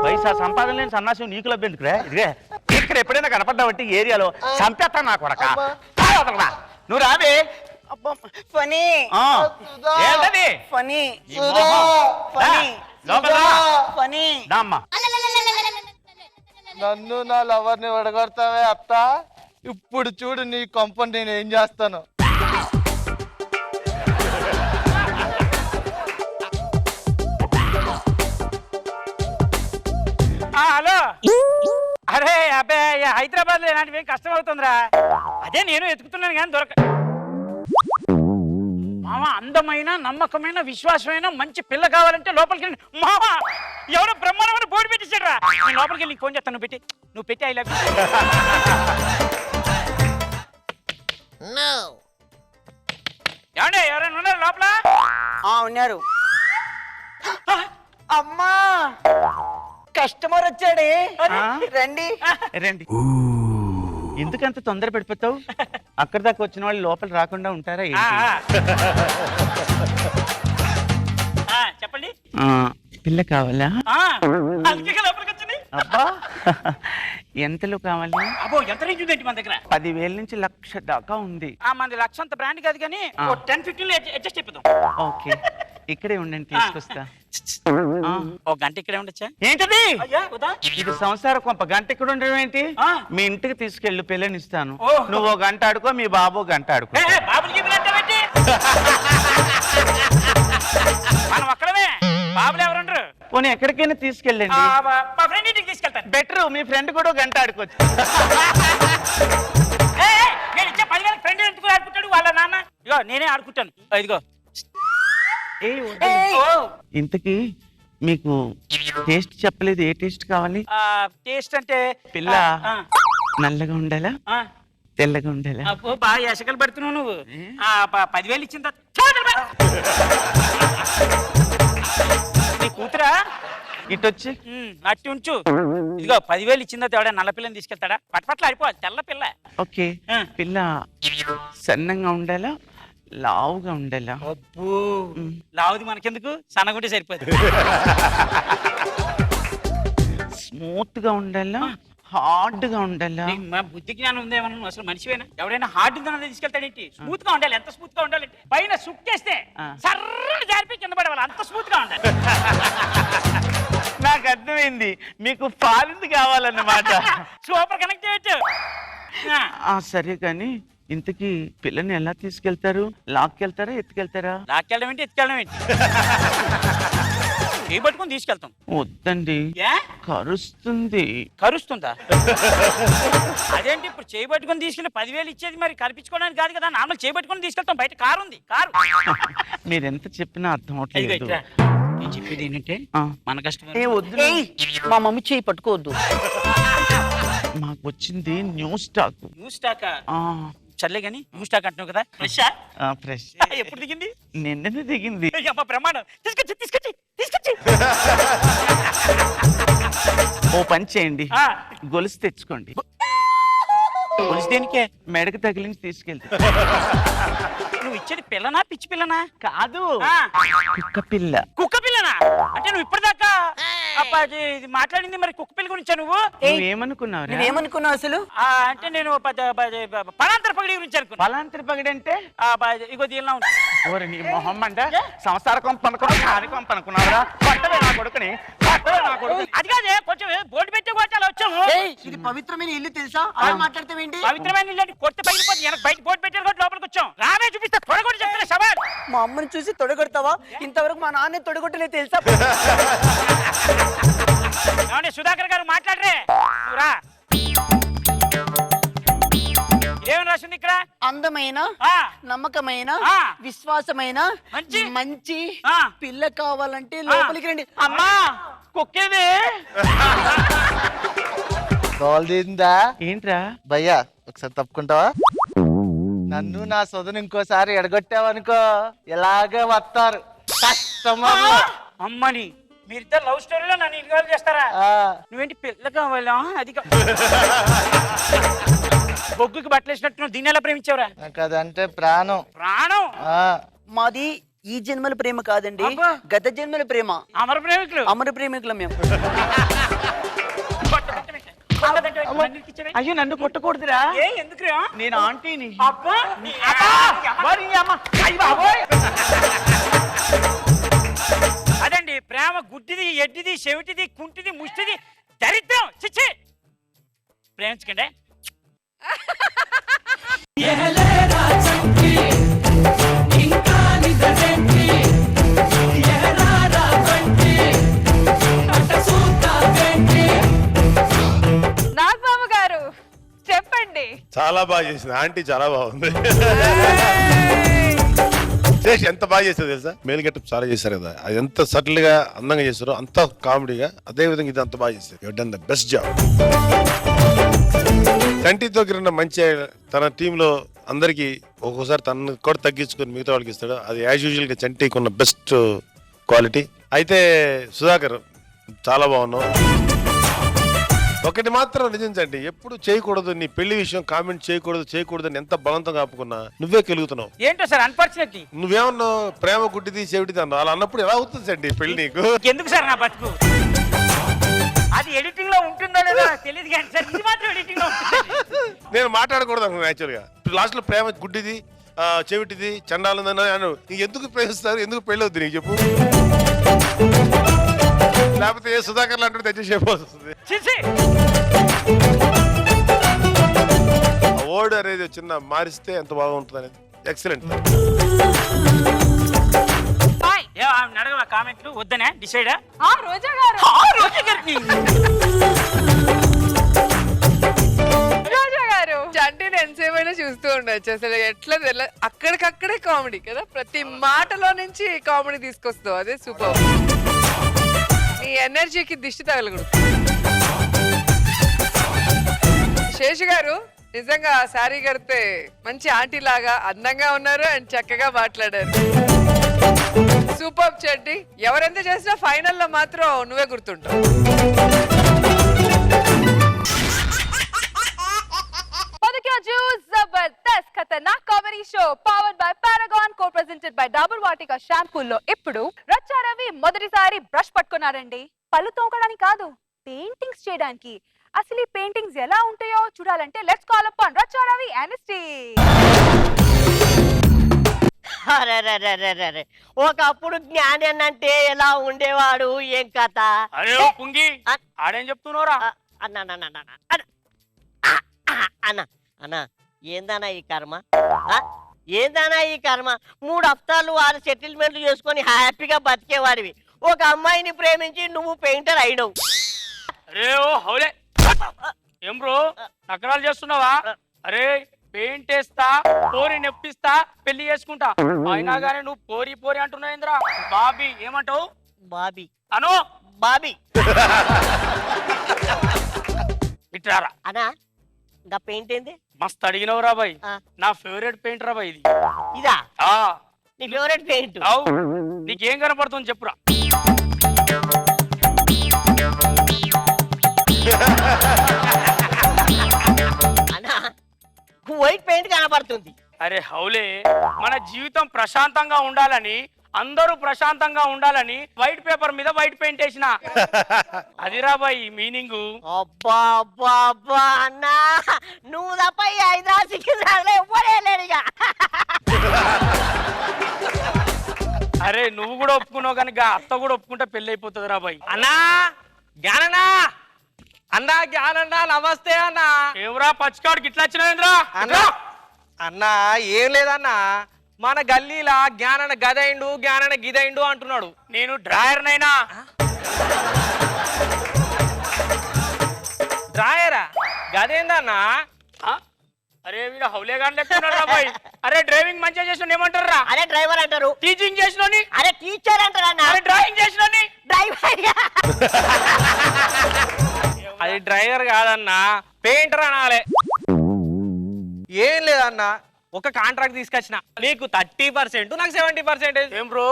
పైసా సంపాదన లేని సన్నాసి నీకు లభ్యం ఎందుకురా? ఇదిగే ఇక్కడ ఎప్పుడైనా కనపడ్డావంటే ఏరియాలో చంపేస్తాను నా కొడక. నువ్వు రావే. ఫనీ ఏంటది? ఫనీ ఫనీ దామ్మా. నన్ను నా లవర్ ని విడగొడతావే అత్త. ఇప్పుడు చూడు నీ కొంపని నేను ఏం చేస్తాను. హలో. అరే అబ్బాయి, హైదరాబాద్ లో ఇలాంటివి ఏం కష్టం అవుతుందిరా. అదే నేను ఎతుకుతున్నాను కానీ దొరక. మామ, అందమైన నమ్మకమైన విశ్వాసమైన మంచి పిల్ల కావాలంటే లోపలికి వెళ్ళి. మామ, ఎవరో బ్రహ్మాండమైన బోర్డు పెట్టించాడు రా. నేను లోపలికి వెళ్ళి ఫోన్ చేస్తాను. నువ్వు పెట్టి ఐ లవ్ యూ. ఏమండి, ఎవరైనా ఉన్నారు లోపల? ఉన్నారు. అమ్మా, కస్టమర్ వచ్చాడే, రండి రండి. ఎందుకంత తొందర పడిపోతావు? అక్కడి దాకా వచ్చిన వాళ్ళు లోపల రాకుండా ఉంటారా? చెప్పండి. పిల్ల కావాలా? అబ్బా, ఎంతలో కావాలి? అబ్బో, ఎంత రేంజ్ ఉందండి మన దగ్గర? 10,000 నుంచి 1,00,000 దాకా ఉంది. మనది 1,00,000 అంత బ్రాండ్ కాదు కానీ 10-15 అడ్జస్ట్ అయిపోతాం. ఓకే, ఇక్కడే ఉండండి, తీసుకొస్తా. ఒక గంట ఇక్కడే ఉండొచ్చా? ఏంటది? ఇది సంసార కొంప. గంట ఇక్కడ ఉండడం ఏంటి? మీ ఇంటికి తీసుకెళ్ళి పిల్లనిస్తాను. నువ్వు ఒక గంట ఆడుకో, మీ బాబు గంట ఆడుకో. మనం ఒక్కడమే, బాబులు ఎవరుండరు. పోనీ ఎక్కడికైనా తీసుకెళ్ళండి. మా ఫ్రెండ్ ఇంటికి తీసుకెళ్తాను. బెటర్, మీ ఫ్రెండ్ కూడా గంట ఆడుకోవచ్చు. నేను ఇచ్చే 10,000 ఫ్రెండ్ ఎందుకు ఆడుకుంటాడు? వాళ్ళ నాన్న ఇగో నేనే ఆడుకుంటాను. ఇదిగో. ఇంతకీ మీకు టేస్ట్ చెప్పలేదు. ఏ టేస్ట్ కావాలి? టేస్ట్ అంటే పిల్ల నల్లగా ఉండాలా, తెల్లగా ఉండాలా? అబ్బో, బాగా ఎసకలు పడుతున్నావు నువ్వు. 10,000 ఇచ్చిన నీ కూతురా? ఇటొచ్చి అట్టి ఉంచు. ఇదిగో 10,000 ఇచ్చిందా తేడా? నల్ల పిల్లని తీసుకెళ్తాడా? పట్ల అయిపోవాలి, తెల్ల పిల్ల. ఓకే, పిల్ల సన్నంగా ఉండాలా, లావుగా ఉండాలా? అబ్బో, లావుది మనకెందుకు, సన్నగుంటే సరిపోదు. స్మూత్ గా ఉండాలా, హార్డ్ గా ఉండాలా? బుద్ధి జ్ఞానం ఉందేమన్నా? అసలు మనిషివేనా? ఎవడైనా హార్డ్ తీసుకెళ్తాడేంటి? స్మూత్ గా ఉండాలి. ఎంత స్మూత్ గా ఉండాలి? పైన సుక్కేస్తే సర్రని జారిపి కింద పడేవాళ్ళు, అంత స్మూత్ గా ఉండాలి. నాకు అర్థమైంది, మీకు ఫారెన్ కావాలన్నమాట. సూపర్ కనెక్ట్ చేయొచ్చు. సరే కానీ ఇంతకీ పిల్లని ఎలా తీసుకెళ్తారు? లాక్కెళ్తారా, ఎత్తుకెళ్తారా? లాక్కెళ్ళడం ఏంటి, ఎత్తుకెళ్ళడం ఏంటి? చేయి పట్టుకుని తీసుకెళ్తాం. వద్దండి, కరుస్తుంది. కరుస్తుందా? అదేంటి ఇప్పుడు చేయి పట్టుకుని తీసుకెళ్ళి 10,000 ఇచ్చేది మరి కనిపించుకోవడానికి కాదు కదా. నార్మల్ చేయి పట్టుకుని తీసుకెళ్తాం. బయట కారు ఉంది, కారు. మీరు ఎంత చెప్పినా అర్థం అవట్లేదు. నేను చెప్పేది ఏంటంటే మన కష్టం. మా మమ్మీ చేయి పట్టుకోవద్దు. మాకు వచ్చింది న్యూ స్టాక్. New stock? చల్లే గానీ న్యూ స్టాక్ అంటున్నావు కదా. ఫ్రెష్? ఫ్రెష్. ఎప్పుడు దిగింది? నిన్ననే దిగింది. ప్రమాణం. తీసుకొచ్చి తీసుకొచ్చి తీసుకొచ్చి. ఓ పని చేయండి, గొలుసు తెచ్చుకోండి. గొలుసు దేనికే? మెడకు తగిలించి తీసుకెళ్తే. నువ్వు ఇచ్చేది పిల్లనా, పిచ్చి పిల్లనా? కాదు, కుక్క పిల్ల. కుక్క పిల్లనా? అంటే నువ్వు ఇప్పటిదాకా ఇది మాట్లాడింది మరి కుక్క పిల్ల గురించా? నువ్వేమనుకున్నావు? నువ్వేమనుకున్నావు అసలు? అంటే నేను పలాంతర పగడి గురించి అనుకున్నా. పలాంతర పగడి అంటే ఇగో దీనిలో ఉంటుంది. నీ మొహం అంటే సంసార కొంప అనుకున్నావు, కాని కొంప అనుకున్నావురా. పట్టవే నా కొడుకుని, పట్టవే నా కొడుకు. అది కాదే, కొంచెం బోర్డు పెట్టే కొట్టాలి. వచ్చాము. ఇది పవిత్రమైన ఇల్లు తెలుసా? అలా మాట్లాడతావేంటి? పవిత్రమైన ఇల్లు అంటే కొత్త పగిలిపోతుంది. బయట బోర్డు పెట్టారు కాబట్టి లోపలికి వచ్చాం. రావే చూపిస్తా. తొడగొట్టి చెప్తారా సవాల్? మా అమ్మని చూసి తొడగొడతావా? ఇంతవరకు మా నాన్నే తొడగొట్టలేదు తెలుసా? సుధాకర్ గారు మాట్లాడరే. రా, ఏమని రాసింది ఇక్కడ? అందమైన, నమ్మకమైన, విశ్వాసమైన మంచి పిల్ల కావాలంటే లోపలికి రండి. అమ్మా, కుక్కేది తోలుదిందా ఏంట్రా భయ్యా ఒకసారి తప్పుకుంటావా? నన్ను నా సొదను ఇంకోసారి ఎడగొట్టావనుకో ఇలాగే వస్తారు కస్టమర్లు. అమ్మని మీరిద్దరు లవ్ స్టోరీలో నన్ను ఇన్వాల్వ్ చేస్తారా? నువ్వేంటి పిల్ల కావాలా? అది బొగ్గుకి బట్టలేసినట్టు దీన్ని ఎలా ప్రేమించావురా? నాకు అదంటే ప్రాణం. ప్రాణం? మాది ఈ జన్మల ప్రేమ కాదండి, గత జన్మల ప్రేమ. అమర ప్రేమికులు. అమర ప్రేమికులు మేము. అయ్యో నన్ను కొట్టకూడదురా. ఎందుకురా? నేను ఆంటీని. అదండి ప్రేమ. గుడ్డిది, ఎడ్డిది, చెవిటిది, కుంటిది, ముష్టిది, దరిద్రం. చిచ్చి ప్రేమించకండి. నాగబాబు గారు చెప్పండి. చాలా బాగా చేసింది ఆంటీ, చాలా బాగుంది. చేసి ఎంత బాగా చేస్తారు తెలుసా? మేల్ గెటప్ చాలా చేశారు కదా, అది ఎంత సటిల్ గా అందంగా చేస్తారో అంత కామెడీగా, అదే విధంగా ఇది అంత బాగా చేస్తారు. You done the best job. చంటితో కిరణ మంచి తన టీంలో అందరికి ఒక్కోసారి తనను కూడా తగ్గించుకొని మిగతా వాళ్ళకి ఇస్తాడు. అది యాజ్ యూజువల్ గా చంటికి ఉన్న బెస్ట్ క్వాలిటీ. అయితే సుధాకర్ చాలా బాగున్నావు. ఒకటి మాత్రం నిజం చంటి, ఎప్పుడు చేయకూడదు నీ పెళ్లి విషయం కామెంట్ చేయకూడదు అని ఎంత బలవంతంగా ఆపుకున్నా నువ్వే కెలుగుతున్నావు. ఏంటో సార్ అన్ఫార్చునేట్లీ. నువ్వేమన్నావు? ప్రేమ గుడ్డిది చెవిటిది అన్నావు. అలా అన్నప్పుడు ఎలా అవుతుంది చంటి పెళ్లి నీకు? ఎందుకు సార్ నా బతుకు? అది ఎడిటింగ్ లో ఉంటుందో లేదో నాకు తెలియదు కానీ సార్ ఇది మాత్రం ఎడిటింగ్ లో ఉంటుంది. నేను మాట్లాడకూడదు అనుకున్నాను యాక్చువల్ గా. లాస్ట్ లో ప్రేమ గుడ్డిది చెవిటిది చండాలందని అను. నీకు ఎందుకు ప్రేమిస్తారు? ఎందుకు పెళ్లి అవుతుంది నీకు చెప్పు? లేకపోతే ఏ సుధాకర్ లాంటి తెచ్చి చెప్పాల్సి. వర్డ్ అనేది చిన్న మారిస్తే ఎంత బాగుంటుంది అనేది. ఎక్సలెంట్. అడగవా కామెంట్లు? వద్దనే డిసైడా? రోజా గారు. రోజా గారు చంటిని ఎంతసేపైనా చూస్తూ ఉండొచ్చు. అసలు ఎట్లా అక్కడికక్కడే కామెడీ కదా, ప్రతి మాటలో నుంచి కామెడీ తీసుకొస్తావు. అదే సూపర్. నీ ఎనర్జీకి దిష్టి తగలకూడదు. శేషు గారు నిజంగా శారీ కడితే మంచి ఆంటీ లాగా అందంగా ఉన్నారు అండ్ చక్కగా మాట్లాడారు. సూపర్ చెడ్డి. ఎవరెంత చేసినా ఫైనల్ లో మాత్రం నువ్వే గుర్తుంటావు. Jabardasth Khatarnak comedy show powered by Paragon, co presented by Dabur Vatika షాంపూల్లో ఇప్పుడు రచ్చా రవి మొదటిసారి బ్రష్ పట్టుకున్నారండి. పళ్ళు తోకడానికి కాదు, పెయింటింగ్స్ చేయడానికి. అసలు ఈ పెయింటింగ్స్ ఎలా ఉంటాయో చూడాలంటే let's call upon Racha Ravi honesty. ఒకప్పుడు జ్ఞాని అంటే ఎలా ఉండేవాడు, ఏం కథ? అరే పుంగి ఆడేం చెప్తున్నారా? అన్న ఏందన్నా ఈ కర్మ? ఏందన్నా ఈ కర్మ? 3 హప్తాలు 6 సెటిల్మెంట్లు చేసుకొని హ్యాపీగా బతికేవాడివి. ఒక అమ్మాయిని ప్రేమించి నువ్వు పెయింటర్ అయినవు. అరే ఓ హౌలే ఏం బ్రో నకరాలు చేస్తున్నావా? అరే పెయింట్ వేస్తా, పోరి నెప్పిస్తా, పెళ్లి చేసుకుంటా. అయినా గానీ నువ్వు పోరి పోరి అంటున్నావు ఏంద్రా? బాబీ ఏమంటావు? బాబీ అను బాబీ ఇట్రారా అనా. ఇంకా పెయింట్ ఏంది? మస్తు అడిగినవు రా బాయ్. నా ఫేవరెట్ పెయింట్ రా బాయ్ ఇది. ఇదా నీ ఫేవరెట్ పెయింట్? అవు నీకేం కనపడుతుంది చెప్పురా. అన్నా వైట్ పెయింట్ కనపడుతుంది. అరే హౌలే, మన జీవితం ప్రశాంతంగా ఉండాలని, అందరూ ప్రశాంతంగా ఉండాలని వైట్ పేపర్ మీద వైట్ పెయింట్ వేసిన. అదిరా బాయ్ మీనింగ్. అబ్బా అబ్బా అబ్బా అన్నా, నువ్వు తప్ప 5 సిక్కింది ఎవ్వడేలేడుగా. అరే నువ్వు కూడా ఒప్పుకున్నావు కనుక అత్త కూడా ఒప్పుకుంటే పెళ్లి అయిపోతుంది రా బాయ్. అన్నా జ్ఞానన్నా, అన్నా జ్ఞానన్నా, నమస్తే అన్నా. ఏమరా పచ్చికాడికి ఇట్లా వచ్చినావేంద్రా? అన్నా ఏం లేదన్నా, మన గల్లీలా జ్ఞానన్న గదైండు, జ్ఞానన్న గిదైండు అంటున్నాడు. నేను డ్రాయర్ నైనా. డ్రాయరా? గదేందన్నా? అరే వీడు హౌలే గాని లెక్కున్నాడు రా బాయ్. అరే డ్రైవింగ్ మంచిగా చేసిన ఏమంటారా? అరే డ్రైవర్ అంటారు. టీచింగ్ చేసిన అరే టీచర్ అంటారు. డ్రాయింగ్ చేసిన డ్రైవర్ అది డ్రైవర్ కాదన్నా, పెయింటర్ అనాలే. ఏం లేదన్నా, ఒక కాంట్రాక్ట్ తీసుకొచ్చిన, నీకు 30%, నాకు 70%. ఏం బ్రో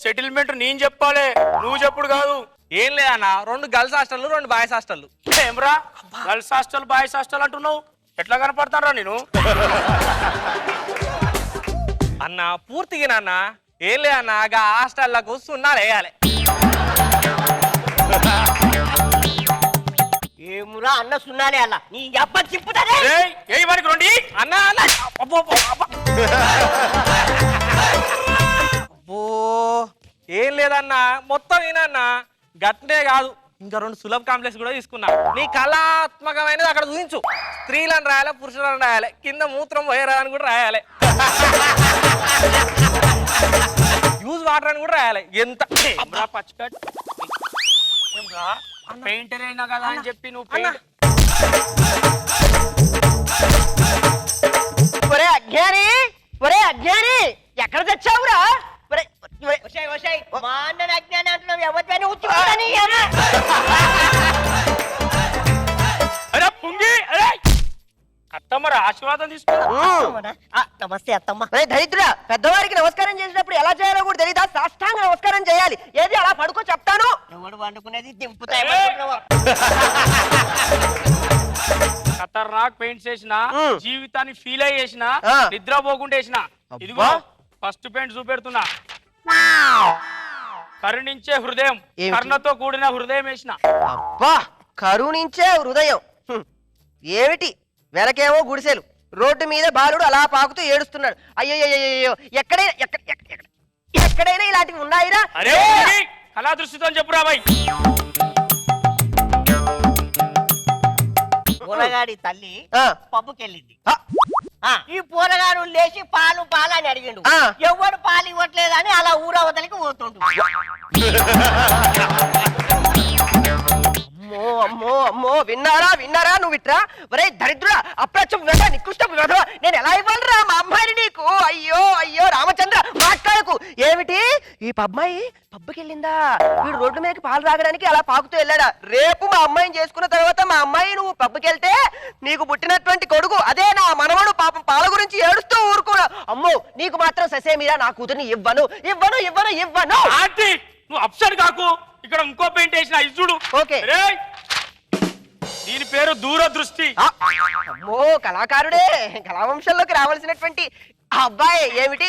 సెటిల్మెంట్ నేను చెప్పాలి, నువ్వు చెప్పుడు కాదు. ఏం లేదన్నా, 2 గర్ల్స్ హాస్టల్, 2 బాయ్స్ హాస్టల్. ఏమ్రా గర్ల్స్ హాస్టల్ బాయ్స్ హాస్టల్ అంటున్నావు, ఎట్లా కనపడతానరా నేను? అన్న పూర్తిగా నాన్న, ఏం లేదన్నా, ఆ హాస్టల్లకు సున్నాలు వేయాలి. ఏమురా అన్న సున్నాలే అన్న, నీ అబ్బ చిప్పుతానే ఏ వారికి రండి అన్న అన్న. అబ్బో ఏం లేదన్నా, మొత్తం ఏనన్నా, గట్నే కాదు, ఇంకా 2 సులభ కాంప్లెక్స్ కూడా తీసుకున్నా. నీ కళాత్మకమైనది అక్కడ చూపించు. స్త్రీలను రాయాలి, పురుషులను రాయాలి, కింద మూత్రం పోయరా అని కూడా రాయాలి, యూజ్ వాటర్ అని కూడా రాయాలి. ఎంత పచ్చికట్ పెయింటర్ అయినా కదా అని చెప్పి నువ్వు ఒరే అజ్ఞాని, ఒరే అజ్ఞాని, ఎక్కడ తెచ్చావురా? మా అన్న అజ్ఞాని అంటున్నావు, ఎవరిని ఉచ్చుకోని అత్తమ్మ ఆశీర్వాదం తీసుకో. నమస్తే అత్తమ్మ. దరిద్రుడా, పెద్దవారికి నమస్కారం చేసినప్పుడు ఎలా చేయాలో కూడా తెలీదా? సాష్టాంగ నమస్కారం చేయాలి. ఏది అలా పడుకో చెప్తాను. ఎవడు వండుకునేది దింపుతాయి. ఖతర్నాక్ పెయింట్ చేసిన, జీవితాన్ని ఫీల్ అయ్యి చేసిన, నిద్రపోకుండా వేసిన. ఇదిగో ఫస్ట్ పెయింట్ చూపెడుతున్నా, కరుణించే హృదయం, కర్ణతో కూడిన హృదయం వేసిన. అబ్బా, కరుణించే హృదయం ఏమిటి? వెనకేమో గుడిసెలు, రోడ్డు మీద బాలుడు అలా పాకుతూ ఏడుస్తున్నాడు. అయ్యో, ఎక్కడైనా ఇలాంటివి ఉన్నాయిరా? కళా దృష్టితో చెప్పురా బాయ్. పూలగాడి తల్లి పప్పుకెళ్ళింది. ఈ పూలగాడు లేచి పాలు అని అడిగిండు. ఎవడు పాలు ఇవ్వట్లేదని అలా ఊరవతలికి పోతుండు. అమ్మో, విన్నారా నువ్వు ఇట్రా? ఒరే దరిద్రుడా, అప్రచం వెధ, నికృష్టపు వెధ, నేను ఎలా ఇవ్వాలరా మా అమ్మాయిని నీకు? అయ్యో రామచంద్ర, మాట్లాడకు. ఏమిటి ఈ అమ్మాయి పబ్బుకెళ్ళిందా? వీడు రోడ్డు మీదకి పాలు రాగడానికి అలా పాకుతూ వెళ్ళాడా? రేపు మా అమ్మాయిని చేసుకున్న తర్వాత మా అమ్మాయి నువ్వు పబ్బుకెళ్తే నీకు పుట్టినటువంటి కొడుకు, అదే నా మనవడు, పాపం పాల గురించి ఏడుస్తూ ఊరుకోడా. అమ్మో, నీకు మాత్రం ససేమిరా, నా కూతుర్ని ఇవ్వను. ఆంటీ నువ్వు అప్సెట్ కాకు, ఇక్కడ ఇంకో పెయింట్ వేసిన ఇసుడు. ఓకే, దీని పేరు దూరదృష్టి. అమ్మో, కళాకారుడే, కళావంశంలోకి రావాల్సినటువంటి అబ్బాయి. ఏమిటి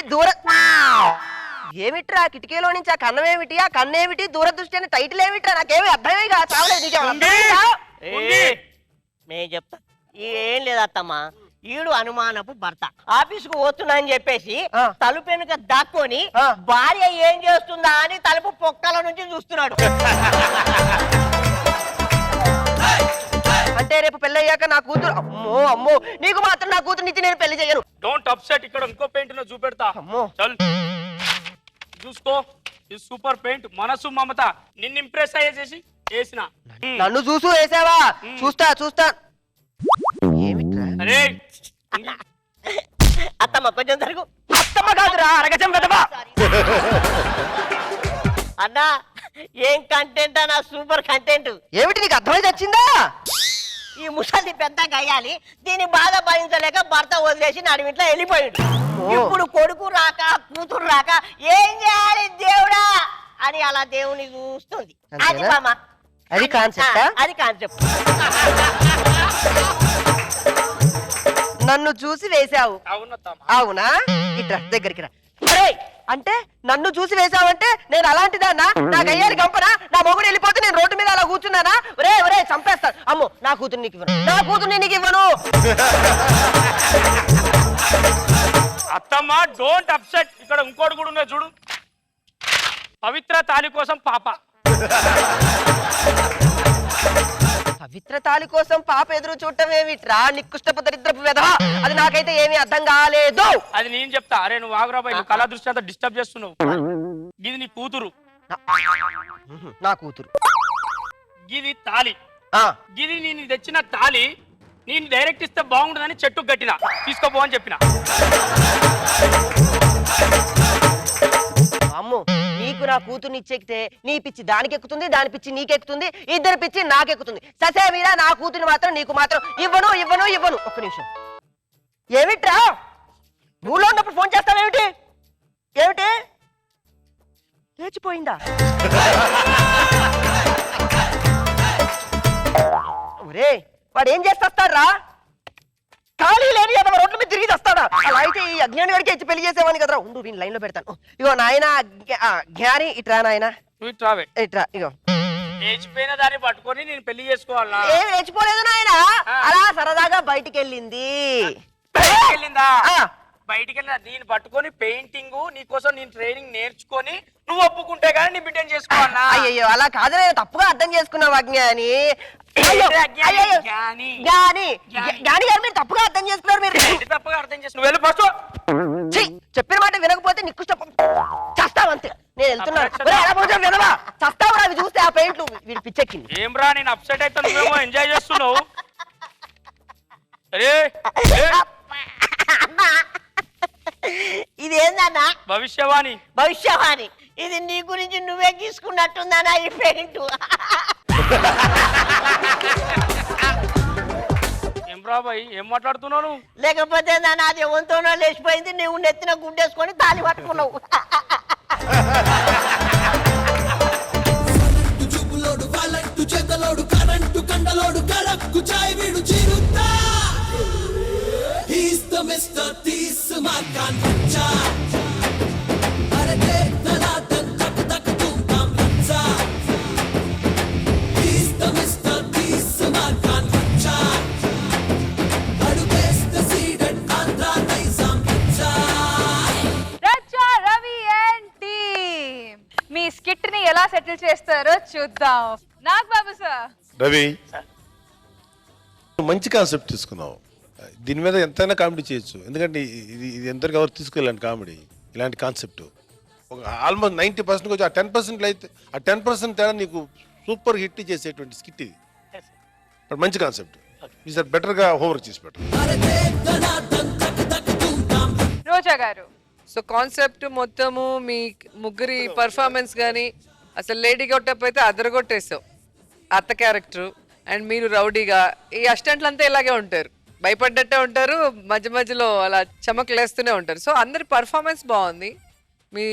ఏమిట్రా కిటికీలో నుంచి ఆ కన్నం ఏమిటి? ఆ కన్నేమిటి? దూరదృష్టి అని టైటిల్ ఏమిట్రా? నాకేమి అర్థమే చావలేదు. నేను చెప్తా, ఏం లేదత్తమ్మా, ఈడు అనుమానపు భర్త ఆఫీసుకు పోతున్నా అని చెప్పేసి తలుపు వెనుక దాక్కొని భార్య ఏం చేస్తుందా అని తలుపు పొక్కల నుంచి చూస్తున్నాడు. అంటే రేపు పెళ్ళయ్యాక నా కూతురు, అమ్మో, నీకు మాత్రం నా కూతురు నుంచి నేను పెళ్లి చేయను. డోంట్ అప్సెట్, ఇక్కడ ఇంకో పెయింట్ చూపెడతా. చల్ చూసుకో, ఇది సూపర్ పెయింట్, మనసు మమత. నిన్ను ఇంప్రెస్ అయ్యేసేసి వేసిన. నన్ను చూసు వేసావా? చూస్తా. అరే అత్తమ్మ కొంచెం జరుగు. అత్తమ్మ కాదురా, అరగజం వెదవా. అన్నా, ఏం కంటెంట్ అన్నా, సూపర్ కంటెంట్. ఏమిటి నీకు అర్థమైతే వచ్చిందా? ఈ ముసలి పెద్ద గయ్యాలి, దీని బాధ భరించలేక భర్త వదిలేసి నడిమిట్లో వెళ్ళిపోయాడు. ఇప్పుడు కొడుకు రాక కూతురు రాక ఏం చేయాలి దేవుడా అని అలా దేవుని చూస్తుంది. అది మామ, అది కాన్సెప్ట్. నన్ను చూసి వేసావు, అవునా? ఇట్రా దగ్గరికి రా. అంటే నన్ను చూసి వేసావంటే నేను అలాంటిదాన్నా? నా గయ్యాలి గంపనా? నా మొగుడు వెళ్ళిపోతే నేను రోడ్డు మీద అలా కూర్చున్నానా? ఒరే చంపేస్తాను. అమ్మో, నా కూతురు నీకు ఇవ్వను. అత్తమ్మ డోంట్ అప్సెట్, ఇక్కడ ఇంకోటి కూడా ఉన్నది చూడు, పవిత్ర తాళి కోసం పాప. పవిత్ర తాళి కోసం పాప ఎదురు చూడటం ఏమిట్రా? నికృష్టపు దరిద్రపు వెధ, అది నాకైతే ఏమీ అర్థం కాలేదు. అది నేను చెప్తా. అరే నువ్వు ఆగురాబాయ్, నువ్వు కళా దృష్టి అంతా డిస్టర్బ్ చేస్తున్నావు. ఇది నీ కూతురు, నా కూతురు. గిది తాళి, గిది నేను తెచ్చిన తాళి. నేను డైరెక్ట్ ఇస్తే బాగుంటుందని చెట్టుకు కట్టిన, తీసుకోపో అని చెప్పిన. అమ్మో, నీ నీకు నా కూతుర్ని ఇచ్చెక్కితే నీ పిచ్చి దానికి ఎక్కుతుంది, దాని పిచ్చి నీకెక్కుతుంది, ఇద్దరి పిచ్చి నాకెక్కుతుంది. ససే మీద నా కూతుర్ని మాత్రం నీకు మాత్రం ఇవ్వను ఇవ్వను ఇవ్వను. ఒక్క నిమిషం. ఏమిట్రా ఊళ్ళో ఉన్నప్పుడు ఫోన్ చేస్తావేమిటి? ఏమిటి లేచిపోయిందా? ఒరే వాడు ఏం చేస్తారా? ఖాళీ లేని అతను రోడ్ల మీద తిరిగి వస్తాడా? అలా అయితే ఈ అజ్ఞాని గారికి ఇచ్చి పెళ్లి చేసేవాని కదరా. ఉండు వీని లైన్ లో పెడతాను. ఇగో నాయన జ్ఞాని ఇట్రా నాయన, ఇట్రా. ఇగో లేచిపోయిన దాన్ని పట్టుకొని నేను పెళ్లి చేసుకోవాలా? ఏమి లేచిపోలేదు నాయన, అలా సరదాగా బయటికి వెళ్ళింది. వెళ్ళిందా? బయటికి వెళ్ళిన దీన్ని పట్టుకొని పెయింటింగ్ నీకోసం నేను ట్రైనింగ్ నేర్చుకొని నువ్వు ఒప్పుకుంటే కానీ నీ బిడ్డను చేసుకోవాలా? అయ్యో అలా కాదు, నేను తప్పుగా అర్థం చేసుకున్నావు అజ్ఞాని. మీరు తప్పుగా అర్థం చేసుకున్నారు. మీరు తప్పుగా అర్థం చేసుకున్నావు. ఫస్ట్ చెప్పిన మాట వినకపోతే నీకు చస్తావంతే. నేను వెళ్తున్నాను. చస్తావు అవి చూస్తే ఆ పెయింట్లు వీడు పిచ్చెక్కింది. ఏం రా నేను అప్సెట్ అయితే నువ్వేమో ఎంజాయ్ చేస్తున్నావు. ఇది ఏందన్నా? భవిష్యవాణి. భవిష్యవాణి. ఇది నీ గురించి నువ్వే గీసుకున్నట్టుందన్నా ఈ పెయింట్. ఏం రా బాయ్ ఏం మాట్లాడుతున్నావు? లేకపోతే నాది ఎవరితోనో లేచిపోయింది, నువ్వు నెత్తిన గుడ్డేసుకొని తాళి పట్టుకున్నావు. కరెంటు కండలోడు కడక్కు చాయ్ వీడు Chirutha. He's the Mr. Tismakan Cha. Are dekh na tak tak tak tum tam cha. He's the Mr. Tismakan Cha. Adu best the seed and Andhra Naizam cha. Racha Ravi and team మీ స్కిట్ ని ఎలా settle చేస్తారో చూద్దాం. Nagababu sir. Ravi మంచి concept తీసుకున్నావు. దీని మీద ఎంతైనా కామెడీ చేయొచ్చు, ఎందుకంటే ఇది ఎంతవరకు ఎవరు తీసుకెళ్ళండి కామెడీ. ఇలాంటి కాన్సెప్ట్ ఒక ఆల్మోస్ట్ 90% వచ్చి ఆ 10% అయితే ఆ 10% తేడా నీకు సూపర్ హిట్ చేసేటువంటి స్కిట్ ఇది. మంచి కాన్సెప్ట్. ఈసారి బెటర్గా హోంవర్క్ చేసి పెట్టు. రోజా గారు. సో కాన్సెప్ట్ మొత్తము మీ ముగ్గురి పర్ఫార్మెన్స్ కానీ అసలు లేడీ గొట్టప్ అయితే అదరగొట్టేసావు. అత్త క్యారెక్టర్ అండ్ మీరు రౌడీగా, ఈ అసిస్టెంట్లంతా ఇలాగే ఉంటారు, భయపడ్డట్టే ఉంటారు, మధ్య మధ్యలో అలా చమకలేస్తూనే ఉంటారు. సో అందరి పర్ఫార్మెన్స్ బాగుంది. మీ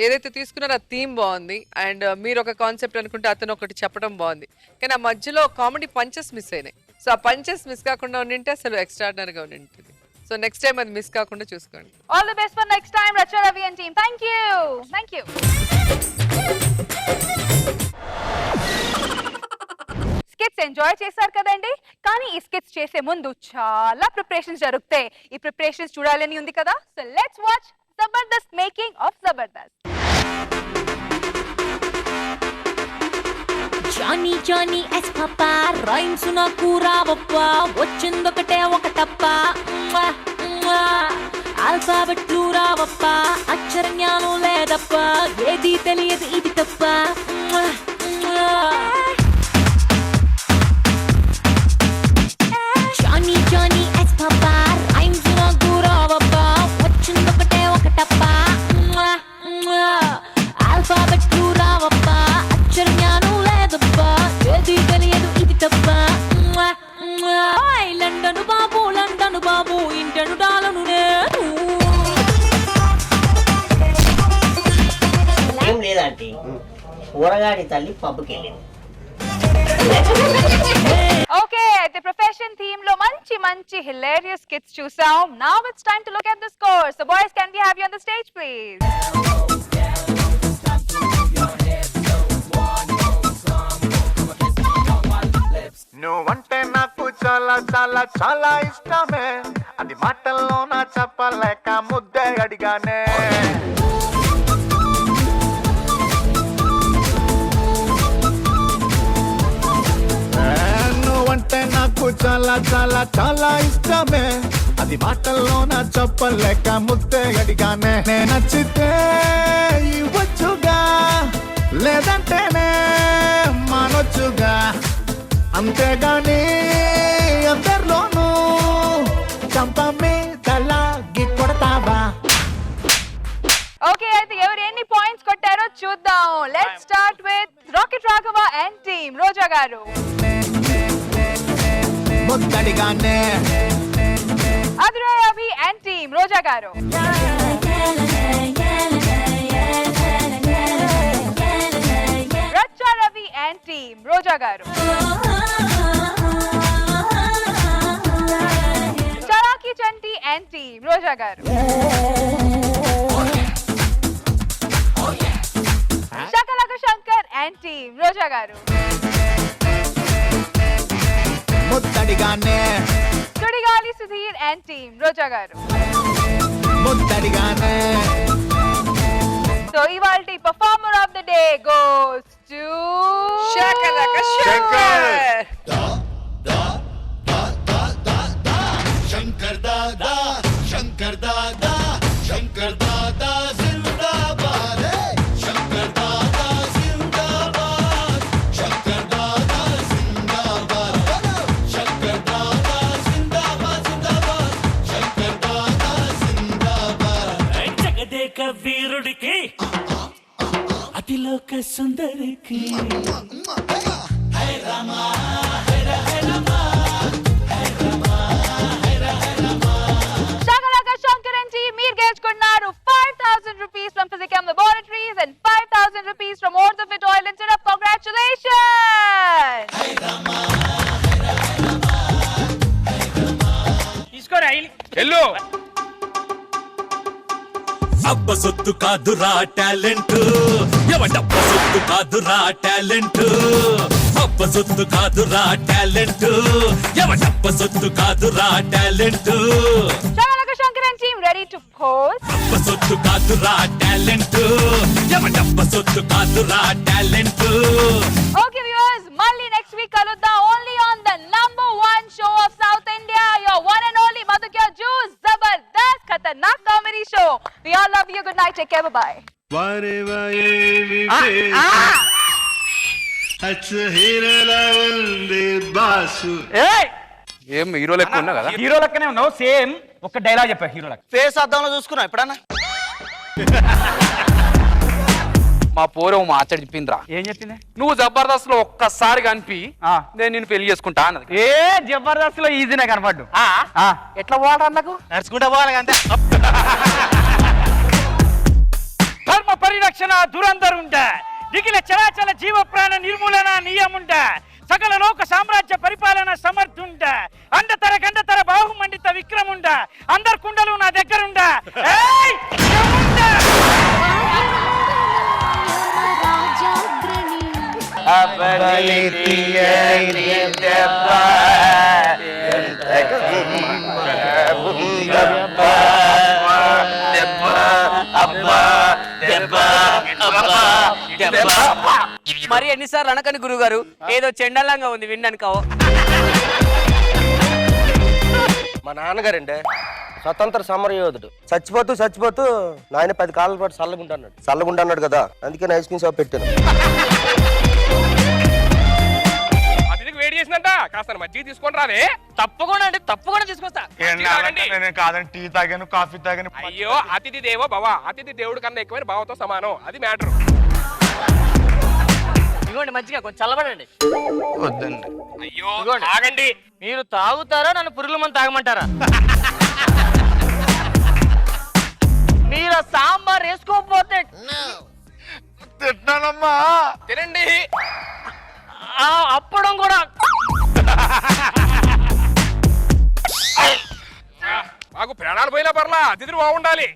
ఏదైతే తీసుకున్నారో ఆ థీమ్ బాగుంది. అండ్ మీరు ఒక కాన్సెప్ట్ అనుకుంటే అతను ఒకటి చెప్పడం బాగుంది. కానీ ఆ మధ్యలో కామెడీ పంచెస్ మిస్ అయినాయి. సో ఆ పంచెస్ మిస్ కాకుండా ఉండింటే అసలు ఎక్స్ట్రాడినరీగా ఉంటుంది. సో నెక్స్ట్ టైం అది మిస్ కాకుండా చూసుకోండి. All the best for next time Racha Ravi and team. Thank you. Skits enjoy చేశారు కదండి. కానీ ఈ స్కిట్స్ చేసే ముందు చాలా ప్రిపరేషన్స్ జరుగుతాయి. ఈ ప్రిపరేషన్స్ చూడాలని ఉంది కదా. So let's watch Jabardasth making of Jabardasth. Johny Johny yes papa rhymes నాకు రావప్పా, వచ్చిందొకటే ఒకటప్ప, ఆల్ఫాబెట్లు రావప్ప, అక్షర జ్ఞానం లేదప్ప, ఏది తెలియదు ఇది తప్ప. Johny Johny yes papa rhymes నాకు రావప్ప, వచ్చిందొకటే ఒకటప్ప, ఆల్ఫాబెట్లు రావప్ప, అక్షర జ్ఞానం లేదప్ప, ఏది తెలియదు ఇది తప్ప. లండను బాబు ఇంటను డాలను నేను. ఏం లేదంటే ఊరగాడి తల్లి పబ్బుకి వెళ్ళింది. ఓకే అయితే ప్రొఫెషన్ థీమ్ లో మంచి హిలేరియస్ స్కిట్స్ చూసాం. Now it's time to look at the scores. So boys can we have you on the stage please. నువ్వంటే నాకు చాలా చాలా చాలా ఇష్టమే, అది మాటల్లో నా చెప్పలేక ముద్దే అడిగానే. నువ్వంటే నాకు చాలా చాలా చాలా ఇష్టమే, అది మాటల్లో నా చెప్పలేక ముద్దే అడిగానే. నేను నచ్చితే ఇవ్వచ్చుగా, లేదంటేనే మానొచ్చుగా, అంతేగాని అందరిలోనూ చంప మీద లాగి కొడతావా. ఓకే అయితే ఎవరు ఎన్ని పాయింట్స్ కొట్టారు పాడారో చూద్దాం. Let's start with rocket Raghava and team. Roja గారు. ముద్దడిగానే అదురై అభి అండ్ టీమ్. రోజా గారు. Racha Ravi and team. రోజా గారు. Chalaki Chanti and team. రోజా గారు. Shakalaka Shankar and team. రోజా గారు. ముద్దడిగానే సుడిగాలి సుధీర్ అండ్ టీమ్. రోజా గారు. ముద్దడిగానే సో ఇవాల్టి performer of the day goes to Shakalaka Shankar. Shankar Dada Shankar Dada Shankar Dada జిందాబాద్ శంకర్ దాదా జిందాబాద్ శంకర్ దాదా జిందాబాద్ శంకర్ దాదా జిందాబాద్ జిందాబాద్ శంకర్ దాదా జిందాబాద్ జగదేక వీరుడికి అతిలోక సుందరికి హై రామా మీరు గెలుచుకున్నారు 5,000 rupees from Physicam Laboratories and 5,000 rupees from Orthofit Oil and Syrup. Congratulations! తీసుకోరా ఎల్లు. అబ్బ సొత్తు కాదురా టాలెంట్ ఎవడబ్బ సొత్తు కాదురా టాలెంట్ అబ్బ సొత్తు కాదురా టాలెంట్ ఎవడబ్బ సొత్తు కాదురా talent Shankar and team ready to pose. అబ్బ సొత్తు కాదురా టాలెంట్ ఎవడబ్బ సొత్తు కాదురా talent. Okay viewers, Malli next week kaluddam only on the #1 show of South India, your one and only Madhukya Juice Zabardast Khatarnak Comedy Show. We all love you. Good night. Take care. Bye bye. ఏం hero లెక్క ఉన్నా కదా? Hero లెక్కనే ఉన్నావు. Same ఒక dialogue చెప్పా hero లెక్క. Face అద్దంలో చూసుకున్నావు ఎప్పుడన్నా? మా పోరే మా ఆచడి చెప్పిందిరా. ఏం చెప్పింది? నువ్వు జబర్దస్త్ లో ఒక్కసారి కనిపి నేను నిన్ను పెళ్లి చేసుకుంటా అన్నది. ఏ జబర్దస్త్ లో ఈజీనే కనపడ్డు. ఎట్లా పోవడం నాకు నడుచుకుంటా పోవాలి అంతే. ధర్మ పరిరక్షణ దురంధరుంట దిగిల చరాచల జీవ ప్రాణ నిర్మూలన నియముంట సకల లోక సామ్రాజ్య పరిపాలన సమర్థుంట అండతర గండతర బాహుమండిత విక్రముంట అందరు కుండలు నా దగ్గరుంట. మరి ఎన్నిసార్లు అనకండి గురుగారు, ఏదో చెండలంగా ఉంది విన్నానుకో. మా నాన్నగారండి స్వతంత్ర సమరయోధుడు. చచ్చిపోతూ నాయన 10 కాలాల పాటు చల్లగుంటా అన్నాడు కదా, అందుకే ఐస్ క్రీమ్ షాప్ పెట్టాను. అతిథికి వేడి చేసిందంట, కాస్త మజ్జిగ తీసుకొని రావే. తప్పకుండా అండి, తప్పకుండా తీసుకొస్తా. కాదని టీ తాగాను, కాఫీ తాగాను. అయ్యో అతిథి దేవో భవ, అతిథి దేవుడు కన్నా ఎక్కువైన భావంతో సమానం, అది మ్యాటర్. ఇదిగోండి మంచిగా కొంచెం చల్లబడండి. వద్దండి. అయ్యో ఆగండి. మీరు తాగుతారా నన్ను పురుగుల మంది తాగమంటారా? మీరు సాంబార్ వేసుకోకపోతే తిట్టానమ్మా. తినండి. అప్పడం కూడా మాకు ప్రాణాలు పోయినా పర్లా, అతిథులు బాగుండాలి.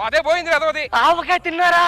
అదే పోయింది కదా. ఆవకాయ తిన్నారా?